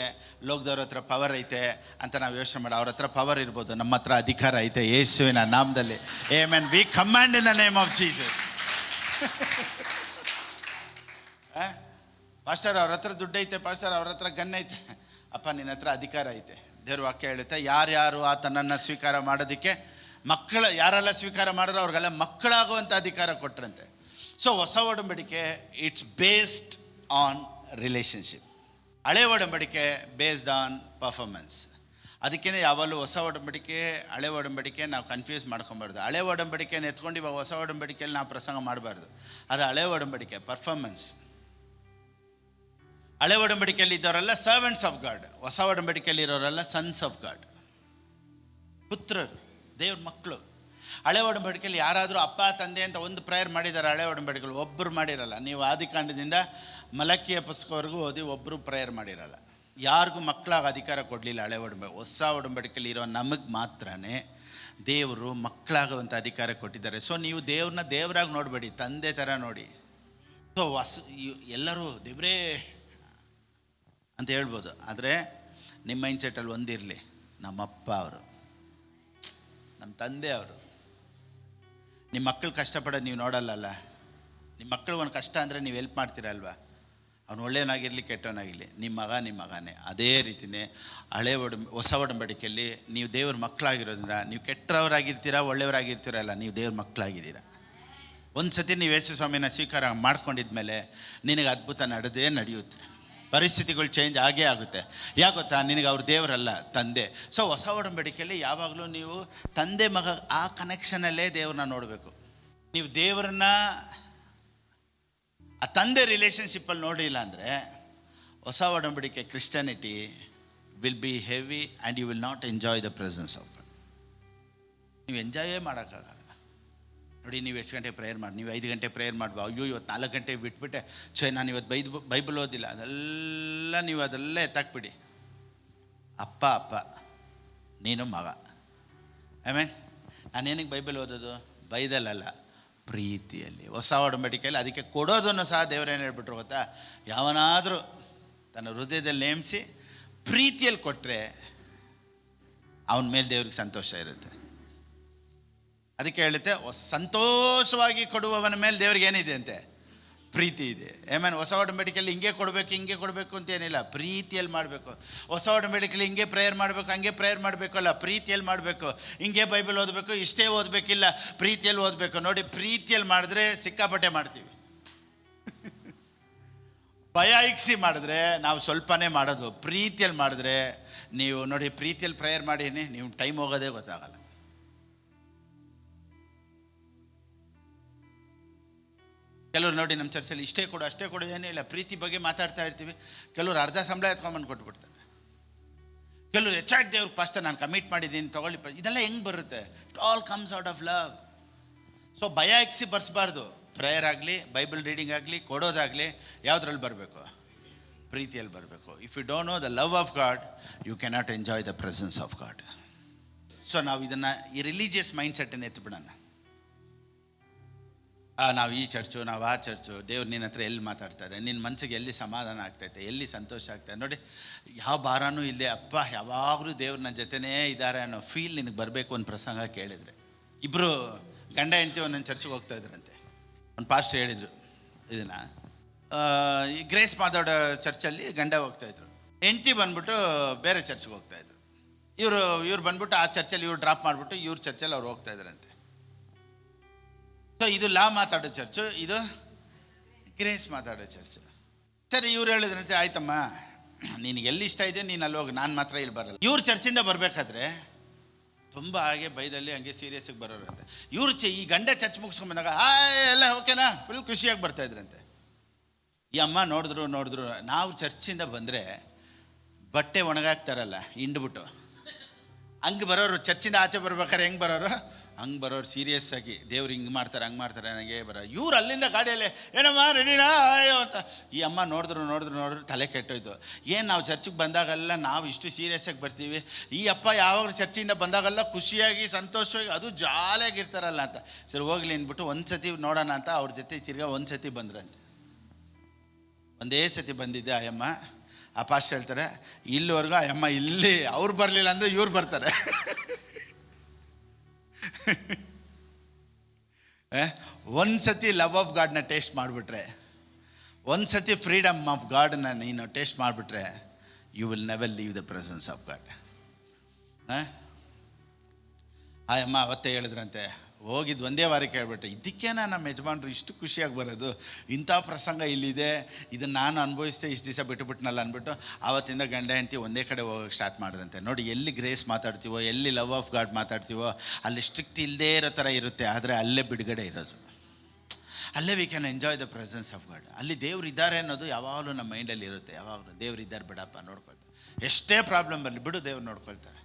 ಲೋಕದವ್ರ ಹತ್ರ ಪವರ್ ಐತೆ ಅಂತ ನಾವು ಯೋಚನೆ ಮಾಡಿ. ಅವ್ರ ಹತ್ರ ಪವರ್ ಇರ್ಬೋದು, ನಮ್ಮ ಹತ್ರ ಅಧಿಕಾರ ಐತೆ ಯೇಸುವಿನ ನಾಮದಲ್ಲಿ. Amen. We command in the name of Jesus. Pastor ಅವ್ರ ಹತ್ರ ದುಡ್ಡೈತೆ, ಪಾಸ್ಟರ್ ಅವ್ರ ಹತ್ರ ಗನ್ನೈತೆ. ಅಪ್ಪ ನಿನ್ನ ಹತ್ರ ಅಧಿಕಾರ ಐತೆ. ದೇವ್ರ ವಾಕ್ಯ ಹೇಳುತ್ತೆ, ಯಾರ್ಯಾರು ಆತನನ್ನು ಸ್ವೀಕಾರ ಮಾಡೋದಕ್ಕೆ ಯಾರೆಲ್ಲ ಸ್ವೀಕಾರ ಮಾಡಿದ್ರು ಅವ್ರಿಗೆಲ್ಲ ಮಕ್ಕಳಾಗುವಂಥ ಅಧಿಕಾರ ಕೊಟ್ಟರಂತೆ. ಸೊ ಹೊಸ ಒಡಂಬಡಿಕೆ ಇಟ್ಸ್ ಬೇಸ್ಡ್ ಆನ್ ರಿಲೇಷನ್ಶಿಪ್. ಹಳೆ ಒಡಂಬಡಿಕೆ ಬೇಸ್ಡ್ ಆನ್ ಪರ್ಫಾರ್ಮೆನ್ಸ್. ಅದಕ್ಕೇ ಯಾವಾಗಲೂ ಹೊಸ ಒಡಂಬಡಿಕೆ ಹಳೆ ಒಡಂಬಡಿಕೆ ನಾವು ಕನ್ಫ್ಯೂಸ್ ಮಾಡ್ಕೊಬಾರ್ದು. ಹಳೆ ಒಡಂಬಡಿಕೆನ ಎತ್ಕೊಂಡು ಇವಾಗ ಹೊಸ ಒಡಂಬಡಿಕೆಯಲ್ಲಿ ನಾವು ಪ್ರಸಂಗ ಮಾಡಬಾರ್ದು. ಅದು ಹಳೆ ಒಡಂಬಡಿಕೆ ಪರ್ಫಾರ್ಮೆನ್ಸ್. ಹಳೆ ಒಡಂಬಡಿಕೆಯಲ್ಲಿ ಇದ್ದವರೆಲ್ಲ ಸರ್ವೆಂಟ್ಸ್ ಆಫ್ ಗಾಡ್, ಹೊಸ ಒಡಂಬಡಿಕೆಯಲ್ಲಿ ಇರೋರೆಲ್ಲ ಸನ್ಸ್ ಆಫ್ ಗಾಡ್, ಪುತ್ರರು, ದೇವ್ರ ಮಕ್ಕಳು. ಹಳೆ ಒಡಂಬಡಿಕೆಯಲ್ಲಿ ಯಾರಾದರೂ ಅಪ್ಪ ತಂದೆ ಅಂತ ಒಂದು ಪ್ರೇಯರ್ ಮಾಡಿದ್ದಾರೆ ಹಳೆ ಒಡಂಬಡಿಕೆಗಳು, ಒಬ್ಬರು ಮಾಡಿರಲ್ಲ. ನೀವು ಆದಿಕಾಂಡದಿಂದ ಮಲಕಿಯ ಪುಸ್ತಕವರೆಗೂ ಓದಿ ಒಬ್ಬರು ಪ್ರೇಯರ್ ಮಾಡಿರಲ್ಲ. ಯಾರಿಗೂ ಮಕ್ಕಳಾಗ ಅಧಿಕಾರ ಕೊಡಲಿಲ್ಲ ಹಳೆ ಒಡಂಬಡಿಕೆ. ಹೊಸ ಒಡಂಬಡಿಕೆಯಲ್ಲಿ ಇರೋ ನಮಗೆ ಮಾತ್ರನೇ ದೇವರು ಮಕ್ಕಳಾಗುವಂಥ ಅಧಿಕಾರ ಕೊಟ್ಟಿದ್ದಾರೆ. ಸೊ ನೀವು ದೇವ್ರನ್ನ ದೇವರಾಗಿ ನೋಡಬೇಡಿ, ತಂದೆ ಥರ ನೋಡಿ. ಸೊ ಎಲ್ಲರೂ ದೇವರೇ ಅಂತ ಹೇಳ್ಬೋದು. ಆದರೆ ನಿಮ್ಮ ಮೈಂಡ್ ಸೆಟ್ಟಲ್ಲಿ ಒಂದಿರಲಿ, ನಮ್ಮಪ್ಪ ಅವರು, ನಮ್ಮ ತಂದೆ ಅವರು. ನಿಮ್ಮ ಮಕ್ಕಳು ಕಷ್ಟಪಡೋದು ನೀವು ನೋಡಲ್ಲಲ್ಲ. ನಿಮ್ಮ ಮಕ್ಕಳು ಒಂದು ಕಷ್ಟ ಅಂದರೆ ನೀವು ಹೆಲ್ಪ್ ಮಾಡ್ತೀರಲ್ವ? ಅವನು ಒಳ್ಳೆಯವನಾಗಿರಲಿ ಕೆಟ್ಟವನಾಗಿರಲಿ, ನಿಮ್ಮ ಮಗನೇ. ಅದೇ ರೀತಿಯೇ ಹೊಸ ಒಡಂಬಡಿಕೆಯಲ್ಲಿ ನೀವು ದೇವ್ರ ಮಕ್ಕಳಾಗಿರೋದ್ರಿಂದ ನೀವು ಕೆಟ್ಟವರಾಗಿರ್ತೀರಾ ಒಳ್ಳೆಯವರಾಗಿರ್ತೀರ ಅಲ್ಲ, ನೀವು ದೇವ್ರ ಮಕ್ಕಳಾಗಿದ್ದೀರಾ. ಒಂದು ಸತಿ ನೀವು ಯೇಸು ಸ್ವಾಮಿನ ಸ್ವೀಕಾರ ಮಾಡ್ಕೊಂಡಿದ್ಮೇಲೆ ನಿನಗೆ ಅದ್ಭುತ ನಡೆಯುತ್ತೆ. ಪರಿಸ್ಥಿತಿಗಳು ಚೇಂಜ್ ಆಗೇ ಆಗುತ್ತೆ. ಯಾಕೆ ಗೊತ್ತಾ, ನಿನಗೆ ಅವ್ರ ದೇವರಲ್ಲ, ತಂದೆ. ಸೊ ಹೊಸ ಒಡಂಬಡಿಕೆಯಲ್ಲಿ ಯಾವಾಗಲೂ ನೀವು ತಂದೆ ಮಗ ಆ ಕನೆಕ್ಷನಲ್ಲೇ ದೇವ್ರನ್ನ ನೋಡಬೇಕು. ನೀವು ದೇವರನ್ನ ಆ ತಂದೆ ರಿಲೇಷನ್ಶಿಪ್ಪಲ್ಲಿ ನೋಡಿಲ್ಲ ಅಂದರೆ ಹೊಸ ಒಡಂಬಡಿಕೆ Christianity will be heavy and you will not enjoy the presence of God. ನೀವು ಎಂಜಾಯೇ ಮಾಡೋಕ್ಕಾಗಲ್ಲ. ನೋಡಿ, ನೀವು ಎಷ್ಟು ಗಂಟೆ ಪ್ರೇಯರ್ ಮಾಡಿ, ನೀವು 5 ಗಂಟೆ ಪ್ರೇಯರ್ ಮಾಡುವ, ಅಯ್ಯೋ ಇವತ್ತು 4 ಗಂಟೆ ಬಿಟ್ಬಿಟ್ಟೆ, ನಾನು ಇವತ್ತು ಬೈಬಲ್ ಓದಿಲ್ಲ, ಅದೆಲ್ಲ ಎತ್ತಾಕ್ಬಿಡಿ. ಅಪ್ಪ ನೀನು ಮಗ. ಆಮೇಲೆ ನಾನೇನಿಗೆ ಬೈಬಲ್ ಓದೋದು? ಬೈದಲ್ಲ, ಪ್ರೀತಿಯಲ್ಲಿ. ಹೊಸ ಒಡಂಬಡಿಕೆಯಲ್ಲಿ ಅದಕ್ಕೆ ಕೊಡೋದನ್ನು ಸಹ ದೇವರೇನು ಹೇಳ್ಬಿಟ್ರು ಗೊತ್ತಾ, ಯಾವನಾದರೂ ತನ್ನ ಹೃದಯದಲ್ಲಿ ನೇಮಿಸಿ ಪ್ರೀತಿಯಲ್ಲಿ ಕೊಟ್ಟರೆ ಅವನ ಮೇಲೆ ದೇವ್ರಿಗೆ ಸಂತೋಷ ಇರುತ್ತೆ. ಅದಕ್ಕೆ ಹೇಳುತ್ತೆ, ಸಂತೋಷವಾಗಿ ಕೊಡುವವನ ಮೇಲೆ ದೇವ್ರಿಗೆ ಏನಿದೆ ಅಂತೆ? ಪ್ರೀತಿ ಇದೆ. ಆಮೇಲೆ ಹೊಸ ಒಡಂಬಡಿಕೆಯಲ್ಲಿ ಹಿಂಗೆ ಕೊಡಬೇಕು ಅಂತ ಏನಿಲ್ಲ, ಪ್ರೀತಿಯಲ್ಲಿ ಮಾಡಬೇಕು. ಹೊಸ ಒಡಂಬಡಿಕೆಯಲ್ಲಿ ಹಿಂಗೆ ಪ್ರೇಯರ್ ಮಾಡಬೇಕು, ಹಂಗೆ ಪ್ರೇಯರ್ ಮಾಡಬೇಕು ಅಲ್ಲ, ಪ್ರೀತಿಯಲ್ಲಿ ಮಾಡಬೇಕು. ಹಿಂಗೆ ಬೈಬಲ್ ಓದಬೇಕು, ಇಷ್ಟೇ ಓದಬೇಕಿಲ್ಲ, ಪ್ರೀತಿಯಲ್ಲಿ ಓದಬೇಕು. ನೋಡಿ, ಪ್ರೀತಿಯಲ್ಲಿ ಮಾಡಿದ್ರೆ ಸಿಕ್ಕಾಪಟ್ಟೆ ಮಾಡ್ತೀವಿ. ಭಯ ಇಕ್ಸಿ ಮಾಡಿದ್ರೆ ನಾವು ಸ್ವಲ್ಪನೇ ಮಾಡೋದು. ಪ್ರೀತಿಯಲ್ಲಿ ಮಾಡಿದ್ರೆ ನೀವು ನೋಡಿ, ಪ್ರೀತಿಯಲ್ಲಿ ಪ್ರೇಯರ್ ಮಾಡೀನಿ, ನೀವು ಟೈಮ್ ಹೋಗೋದೇ ಗೊತ್ತಾಗಲ್ಲ. ಕೆಲವರು ನೋಡಿ, ನಮ್ಮ ಚರ್ಚಲ್ಲಿ ಇಷ್ಟೇ ಕೊಡು ಅಷ್ಟೇ ಕೊಡು ಏನೇ ಇಲ್ಲ, ಪ್ರೀತಿ ಬಗ್ಗೆ ಮಾತಾಡ್ತಾ ಇರ್ತೀವಿ. ಕೆಲವರು ಅರ್ಧ ಸಂಬಳ ಎತ್ಕೊಂಬಂದು ಕೊಟ್ಬಿಡ್ತಾರೆ. ಕೆಲವರು ಹೆಚ್ಚಾಗಿ ದೇವ್ರಿಗೆ ಪಾಸ್ಟರ್ ನಾನು ಕಮಿಟ್ ಮಾಡಿದ್ದೀನಿ ತೊಗೊಳ್ಳಿ, ಇದೆಲ್ಲ ಹೆಂಗೆ ಬರುತ್ತೆ? It all comes out of love. So ಭಯ ಇಕ್ಸಿ ಬರ್ಸ್ಬಾರ್ದು. ಪ್ರೇಯರ್ ಆಗಲಿ, ಬೈಬಲ್ ರೀಡಿಂಗ್ ಆಗಲಿ, ಕೊಡೋದಾಗಲಿ ಯಾವುದ್ರಲ್ಲಿ ಬರಬೇಕು? ಪ್ರೀತಿಯಲ್ಲಿ ಬರಬೇಕು. If you don't know the love of God, you cannot enjoy the presence of God. So ನಾವು ಇದನ್ನು ಈ ರಿಲಿಜಿಯಸ್ ಮೈಂಡ್ ಸೆಟ್ಟನ್ನು ಎತ್ತಿಬಿಡೋಣ. ನಾವು ಈ ಚರ್ಚು, ನಾವು ಆ ಚರ್ಚು, ದೇವ್ರು ನಿನ್ನ ಹತ್ರ ಎಲ್ಲಿ ಮಾತಾಡ್ತಾರೆ, ನಿನ್ನ ಮನಸ್ಸಿಗೆ ಎಲ್ಲಿ ಸಮಾಧಾನ ಆಗ್ತೈತೆ, ಎಲ್ಲಿ ಸಂತೋಷ ಆಗ್ತದೆ. ನೋಡಿ, ಯಾವ ಭಾರನೂ ಇಲ್ಲೇ, ಅಪ್ಪ ಯಾವಾಗಲೂ ದೇವ್ರು ನನ್ನ ಜೊತೆನೇ ಇದ್ದಾರೆ ಅನ್ನೋ ಫೀಲ್ ನಿನಗೆ ಬರಬೇಕು. ಒಂದು ಪ್ರಸಂಗ ಕೇಳಿದರೆ, ಇಬ್ಬರು ಗಂಡ ಹೆಂಡತಿ ಒಂದೊಂದು ಚರ್ಚಿಗೆ ಹೋಗ್ತಾ ಇದ್ರಂತೆ. ಒಂದು ಪಾಸ್ಟರ್ ಹೇಳಿದರು ಇದನ್ನು. ಈ ಗ್ರೇಸ್ ಮಾತಾಡೋ ಚರ್ಚಲ್ಲಿ ಗಂಡ ಹೋಗ್ತಾಯಿದ್ರು, ಹೆಂಡತಿ ಬಂದ್ಬಿಟ್ಟು ಬೇರೆ ಚರ್ಚ್ಗೆ ಹೋಗ್ತಾಯಿದ್ರು. ಇವ್ರು ಬಂದ್ಬಿಟ್ಟು ಆ ಚರ್ಚಲ್ಲಿ ಇವ್ರು ಡ್ರಾಪ್ ಮಾಡಿಬಿಟ್ಟು ಇವ್ರ ಚರ್ಚಲ್ಲಿ ಅವ್ರು ಹೋಗ್ತಾ ಇದ್ರಂತೆ. ಸೊ ಇದು ಲಾ ಮಾತಾಡೋ ಚರ್ಚು, ಇದು ಗ್ರೇಸ್ ಮಾತಾಡೋ ಚರ್ಚು. ಸರಿ, ಇವ್ರು ಹೇಳಿದ್ರಂತೆ, ಆಯ್ತಮ್ಮ ನಿನಗೆ ಎಲ್ಲಿ ಇಷ್ಟ ಇದೆ ನೀನು ಅಲ್ಲಿ ಹೋಗಿ, ನಾನು ಮಾತ್ರ ಇಲ್ಲಿ ಬರಲ್ಲ. ಇವ್ರ ಚರ್ಚಿಂದ ಬರಬೇಕಾದ್ರೆ ತುಂಬ ಹಾಗೆ ಬೈದಲ್ಲಿ ಹಂಗೆ ಸೀರಿಯಸ್ಸಾಗಿ ಬರೋರಂತೆ. ಇವ್ರು ಈ ಗಂಡ ಚರ್ಚ್ ಮುಗಿಸ್ಕೊಂಡ್ಬಂದಾಗ ಎಲ್ಲ ಓಕೆನಾ ಫುಲ್ ಖುಷಿಯಾಗಿ ಬರ್ತಾಯಿದ್ರಂತೆ. ಈ ಅಮ್ಮ ನೋಡಿದ್ರು ನಾವು ಚರ್ಚಿಂದ ಬಂದರೆ ಬಟ್ಟೆ ಒಣಗಾಕ್ತಾರಲ್ಲ ಹಿಂಡ್ಬಿಟ್ಟು, ಹಂಗೆ ಬರೋರು. ಚರ್ಚಿಂದ ಆಚೆ ಬರ್ಬೇಕಾದ್ರೆ ಹೆಂಗೆ ಬರೋರು? ಹಂಗೆ ಬರೋರು ಸೀರಿಯಸ್ ಆಗಿ, ದೇವ್ರು ಹಿಂಗೆ ಮಾಡ್ತಾರೆ ಹಂಗೆ ಮಾಡ್ತಾರೆ ನನಗೆ ಇವ್ರು ಅಲ್ಲಿಂದ ಗಾಡಿಯಲ್ಲಿ ಏನಮ್ಮ ರೆಡಿನಾ ಅಯ್ಯೋ ಅಂತ. ಈ ಅಮ್ಮ ನೋಡಿದ್ರು ತಲೆ ಕೆಟ್ಟೋಯ್ತು. ಏನು ನಾವು ಚರ್ಚಿಗೆ ಬಂದಾಗೆಲ್ಲ ನಾವು ಇಷ್ಟು ಸೀರಿಯಸ್ ಆಗಿ ಬರ್ತೀವಿ, ಈ ಅಪ್ಪ ಯಾವಾಗ ಚರ್ಚಿಂದ ಬಂದಾಗೆಲ್ಲ ಖುಷಿಯಾಗಿ ಸಂತೋಷವಾಗಿ ಅದು ಜಾಲಿಯಾಗಿರ್ತಾರಲ್ಲ ಅಂತ. ಸರಿ ಹೋಗ್ಲಿ ಅಂದ್ಬಿಟ್ಟು ಒಂದು ಸತಿ ನೋಡೋಣ ಅಂತ ಅವ್ರ ಜೊತೆ ತಿರ್ಗಾ ಒಂದು ಸತಿ ಬಂದ್ರಂತೆ. ಒಂದೇ ಸತಿ ಬಂದಿದ್ದೆ ಆ ಅಮ್ಮ. ಆ ಪಾಸ್ಟ್ ಹೇಳ್ತಾರೆ, ಇಲ್ಲಿವರೆಗೂ ಆ ಅಮ್ಮ ಇಲ್ಲಿ ಅವ್ರು ಬರಲಿಲ್ಲ ಅಂದರೆ ಇವ್ರು ಬರ್ತಾರೆ. ಒಂದು ಸತಿ ಲವ್ ಆಫ್ ಗಾಡ್ನ ಟೇಸ್ಟ್ ಮಾಡಿಬಿಟ್ರೆ, ಒಂದು ಸತಿ ಫ್ರೀಡಮ್ ಆಫ್ ಗಾಡ್ನ ನೀನು ಟೇಸ್ಟ್ ಮಾಡಿಬಿಟ್ರೆ, you will never leave the presence of God. ಆ ಅಮ್ಮ ಅವತ್ತೇ ಹೇಳಿದ್ರಂತೆ, ಹೋಗಿದ್ದು ಒಂದೇ ವಾರಕ್ಕೆ ಹೇಳ್ಬಿಟ್ಟೆ, ಇದಕ್ಕೇನ ನಮ್ಮ ಯಜಮಾನ್ರು ಇಷ್ಟು ಖುಷಿಯಾಗಿ ಬರೋದು, ಇಂಥ ಪ್ರಸಂಗ ಇಲ್ಲಿದೆ, ಇದನ್ನು ನಾನು ಅನುಭವಿಸ್ದೆ, ಇಷ್ಟು ದಿವಸ ಬಿಟ್ಟುಬಿಟ್ನಲ್ಲ ಅಂದ್ಬಿಟ್ಟು ಆವತ್ತಿಂದ ಗಂಡ ಹೆಂಡತಿ ಒಂದೇ ಕಡೆ ಹೋಗೋಕ್ಕೆ ಸ್ಟಾರ್ಟ್ ಮಾಡಿದಂತೆ. ನೋಡಿ, ಎಲ್ಲಿ ಗ್ರೇಸ್ ಮಾತಾಡ್ತೀವೋ, ಎಲ್ಲಿ ಲವ್ ಆಫ್ ಗಾಡ್ ಮಾತಾಡ್ತೀವೋ, ಅಲ್ಲಿ ಸ್ಟ್ರಿಕ್ಟ್ ಇಲ್ಲದೇ ಇರೋ ಥರ ಇರುತ್ತೆ, ಆದರೆ ಅಲ್ಲೇ ಬಿಡುಗಡೆ ಇರೋದು. ಅಲ್ಲೇ we can enjoy the presence of god. ಅಲ್ಲಿ ದೇವ್ರು ಇದ್ದಾರೆ ಅನ್ನೋದು ಯಾವಾಗಲೂ ನಮ್ಮ ಮೈಂಡಲ್ಲಿ ಇರುತ್ತೆ. ಯಾವಾಗಲೂ ದೇವ್ರು ಇದ್ದಾರೆ ಬಿಡಪ್ಪ, ನೋಡ್ಕೊಳ್ತಾರೆ. ಎಷ್ಟೇ ಪ್ರಾಬ್ಲಮ್ ಬರಲಿ ಬಿಡು, ದೇವ್ರು ನೋಡ್ಕೊಳ್ತಾರೆ.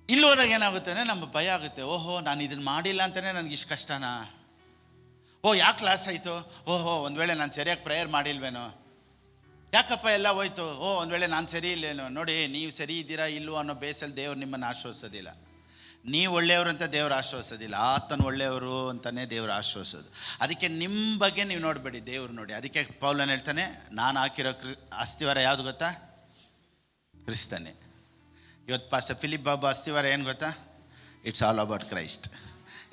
ಇಲ್ಲಿ ಹೋದಾಗ ಏನಾಗುತ್ತೆ, ನಮ್ಮ ಭಯ ಆಗುತ್ತೆ. ಓಹೋ, ನಾನು ಇದನ್ನು ಮಾಡಿಲ್ಲ ಅಂತಲೇ ನನಗೆ ಇಷ್ಟು ಕಷ್ಟನಾ? ಯಾಕೆ ಕ್ಲಾಸ್ ಆಯಿತು? ಒಂದು ವೇಳೆ ನಾನು ಸರಿಯಾಗಿ ಪ್ರೇಯರ್ ಮಾಡಿಲ್ವೇನೋ? ಯಾಕಪ್ಪ ಎಲ್ಲ ಹೋಯ್ತು? ಒಂದು ವೇಳೆ ನಾನು ಸರಿ ಇಲ್ಲೇನೋ? ನೋಡಿ, ನೀವು ಸರಿ ಇದ್ದೀರಾ ಇಲ್ಲವೋ ಅನ್ನೋ ಬೇಸಲ್ಲಿ ದೇವ್ರು ನಿಮ್ಮನ್ನು ಆಶ್ವಸಿಸೋದಿಲ್ಲ. ನೀವು ಒಳ್ಳೆಯವರು ಅಂತ ದೇವ್ರು ಆಶ್ವಸಿಸೋದಿಲ್ಲ, ಆತನ ಒಳ್ಳೆಯವರು ಅಂತಲೇ ದೇವ್ರು ಆಶ್ವಸಿಸೋದು. ಅದಕ್ಕೆ ನಿಮ್ಮ ಬಗ್ಗೆ ನೀವು ನೋಡಬೇಡಿ, ದೇವ್ರು ನೋಡಿ. ಅದಕ್ಕೆ ಪೌಲನು ಹೇಳ್ತಾನೆ, ನಾನು ಹಾಕಿರೋ ಅಸ್ತಿವಾರ ಯಾವುದು ಗೊತ್ತಾ? ಕ್ರಿಸ್ತನೇ. ಇವತ್ತು ಪಾಸ್ಟರ್ ಫಿಲಿಪ್ ಬಾಬಾ ಅಸ್ತಿವಾರ ಏನು ಗೊತ್ತಾ? It's all about Christ.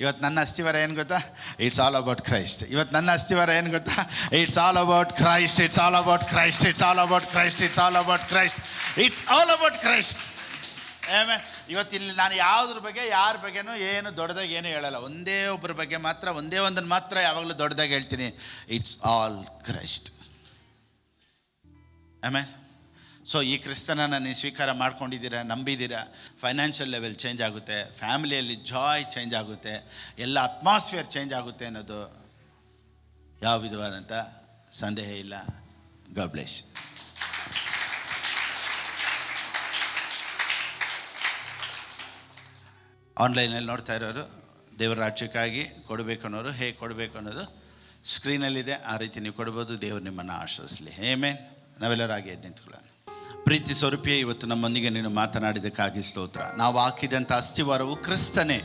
ಇವತ್ತು ನನ್ನ ಅಸ್ಥಿವಾರ ಏನು ಗೊತ್ತಾ? It's all about Christ. ಇವತ್ತು ನನ್ನ ಅಸ್ಥಿವಾರ ಏನು ಗೊತ್ತಾ? It's all about Christ, it's all about Christ, it's all about Christ, it's all about Christ, it's all about Christ. ಆಮೇಲೆ ಇವತ್ತಿಲ್ಲಿ ನಾನು ಯಾವುದ್ರ ಬಗ್ಗೆ ಯಾರ ಬಗ್ಗೆನೂ ಏನು ದೊಡ್ಡದಾಗಿ ಏನು ಹೇಳಲ್ಲ. ಒಂದೇ ಒಬ್ಬರ ಬಗ್ಗೆ ಮಾತ್ರ, ಒಂದೇ ಒಂದನ್ನು ಮಾತ್ರ ಯಾವಾಗಲೂ ದೊಡ್ಡದಾಗಿ ಹೇಳ್ತೀನಿ. It's all Christ. ಆಮೇಲೆ ಸೊ ಈ ಕ್ರಿಸ್ತನನ್ನು ನೀವು ಸ್ವೀಕಾರ ಮಾಡ್ಕೊಂಡಿದ್ದೀರಾ, ನಂಬಿದ್ದೀರಾ, ಫೈನಾನ್ಷಿಯಲ್ ಲೆವೆಲ್ ಚೇಂಜ್ ಆಗುತ್ತೆ, ಫ್ಯಾಮಿಲಿಯಲ್ಲಿ ಜಾಯ್ ಚೇಂಜ್ ಆಗುತ್ತೆ, ಎಲ್ಲ ಅಟ್ಮಾಸ್ಫಿಯರ್ ಚೇಂಜ್ ಆಗುತ್ತೆ ಅನ್ನೋದು ಯಾವ ವಿಧವಾದಂಥ ಸಂದೇಹ ಇಲ್ಲ. God bless. ಆನ್ಲೈನಲ್ಲಿ ನೋಡ್ತಾ ಇರೋರು ದೇವರ ರಾಜ್ಯಕ್ಕಾಗಿ ಕೊಡಬೇಕು ಅನ್ನೋರು ಹೇಗೆ ಕೊಡಬೇಕು ಅನ್ನೋದು ಸ್ಕ್ರೀನಲ್ಲಿದೆ. ಆ ರೀತಿ ನೀವು ಕೊಡ್ಬೋದು. ದೇವರು ನಿಮ್ಮನ್ನು ಆಶೀರ್ವದಿಸಲಿ. ಆಮೆನ್. ನಾವೆಲ್ಲರಾಗಿ ಎದ್ದು ನಿಂತ್ಕೊಳ್ಳೋಣ. ಪ್ರೀತಿ ಸ್ವರೂಪಿಯೇ, ಇವತ್ತು ನಮ್ಮೊಂದಿಗೆ ನೀನು ಮಾತನಾಡಿದ್ದಕ್ಕಾಗಿ ಸ್ತೋತ್ರ. ನಾವು ಹಾಕಿದಂಥ ಅಸ್ಥಿವಾರವು ಕ್ರಿಸ್ತನೇ.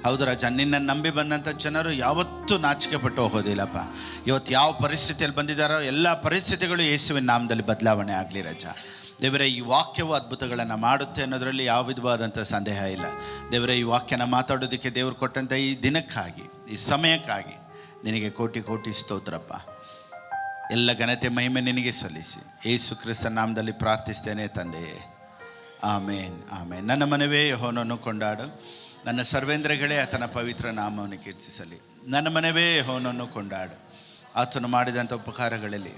ಹೌದು ರಾಜ, ನಿನ್ನನ್ನು ನಂಬಿ ಬಂದಂಥ ಜನರು ಯಾವತ್ತೂ ನಾಚಿಕೆ ಪಟ್ಟು ಹೋಗೋದಿಲ್ಲಪ್ಪ. ಇವತ್ತು ಯಾವ ಪರಿಸ್ಥಿತಿಯಲ್ಲಿ ಬಂದಿದ್ದಾರೋ ಎಲ್ಲ ಪರಿಸ್ಥಿತಿಗಳು ಯೇಸುವಿನ ನಾಮದಲ್ಲಿ ಬದಲಾವಣೆ ಆಗಲಿ ರಾಜ. ದೇವರೇ, ಈ ವಾಕ್ಯವು ಅದ್ಭುತಗಳನ್ನು ಮಾಡುತ್ತೆ ಅನ್ನೋದರಲ್ಲಿ ಯಾವ ವಿಧವಾದಂಥ ಸಂದೇಹ ಇಲ್ಲ. ದೇವರೇ, ಈ ವಾಕ್ಯನ ಮಾತಾಡೋದಕ್ಕೆ ದೇವರು ಕೊಟ್ಟಂಥ ಈ ದಿನಕ್ಕಾಗಿ, ಈ ಸಮಯಕ್ಕಾಗಿ ನಿನಗೆ ಕೋಟಿ ಕೋಟಿ ಸ್ತೋತ್ರಪ್ಪ. ಎಲ್ಲ ಘನತೆ ಮಹಿಮೆ ನಿನಗೆ ಸಲ್ಲಿಸಿ ಯೇಸು ಕ್ರಿಸ್ತನ ನಾಮದಲ್ಲಿ ಪ್ರಾರ್ಥಿಸ್ತೇನೆ ತಂದೆಯೇ. ಆಮೇನ್, ಆಮೇನ್. ನನ್ನ ಮನವೇ ಯೆಹೋವನನ್ನು ಕೊಂಡಾಡು, ನನ್ನ ಸರ್ವೇಂದ್ರಗಳೇ ಆತನ ಪವಿತ್ರ ನಾಮವನ್ನು ಕೀರ್ತಿಸಲಿ. ನನ್ನ ಮನವೇ ಯೆಹೋವನನ್ನು ಕೊಂಡಾಡು, ಆತನು ಮಾಡಿದಂಥ ಉಪಕಾರಗಳಲ್ಲಿ.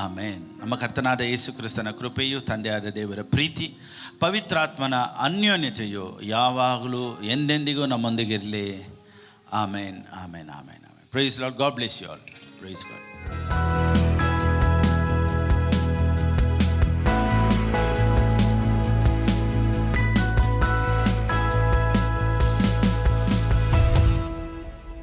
ಆಮೇನ್. ನಮ್ಮ ಕರ್ತನಾದ ಯೇಸು ಕ್ರಿಸ್ತನ ಕೃಪೆಯು, ತಂದೆಯಾದ ದೇವರ ಪ್ರೀತಿ, ಪವಿತ್ರಾತ್ಮನ ಅನ್ಯೋನ್ಯತೆಯು ಯಾವಾಗಲೂ ಎಂದೆಂದಿಗೂ ನಮ್ಮೊಂದಿಗಿರಲಿ. ಆಮೇನ್, ಆಮೇನ್, ಆಮೇನ್, ಆಮೇನ್. Praise Lord. God bless you all. Praise God.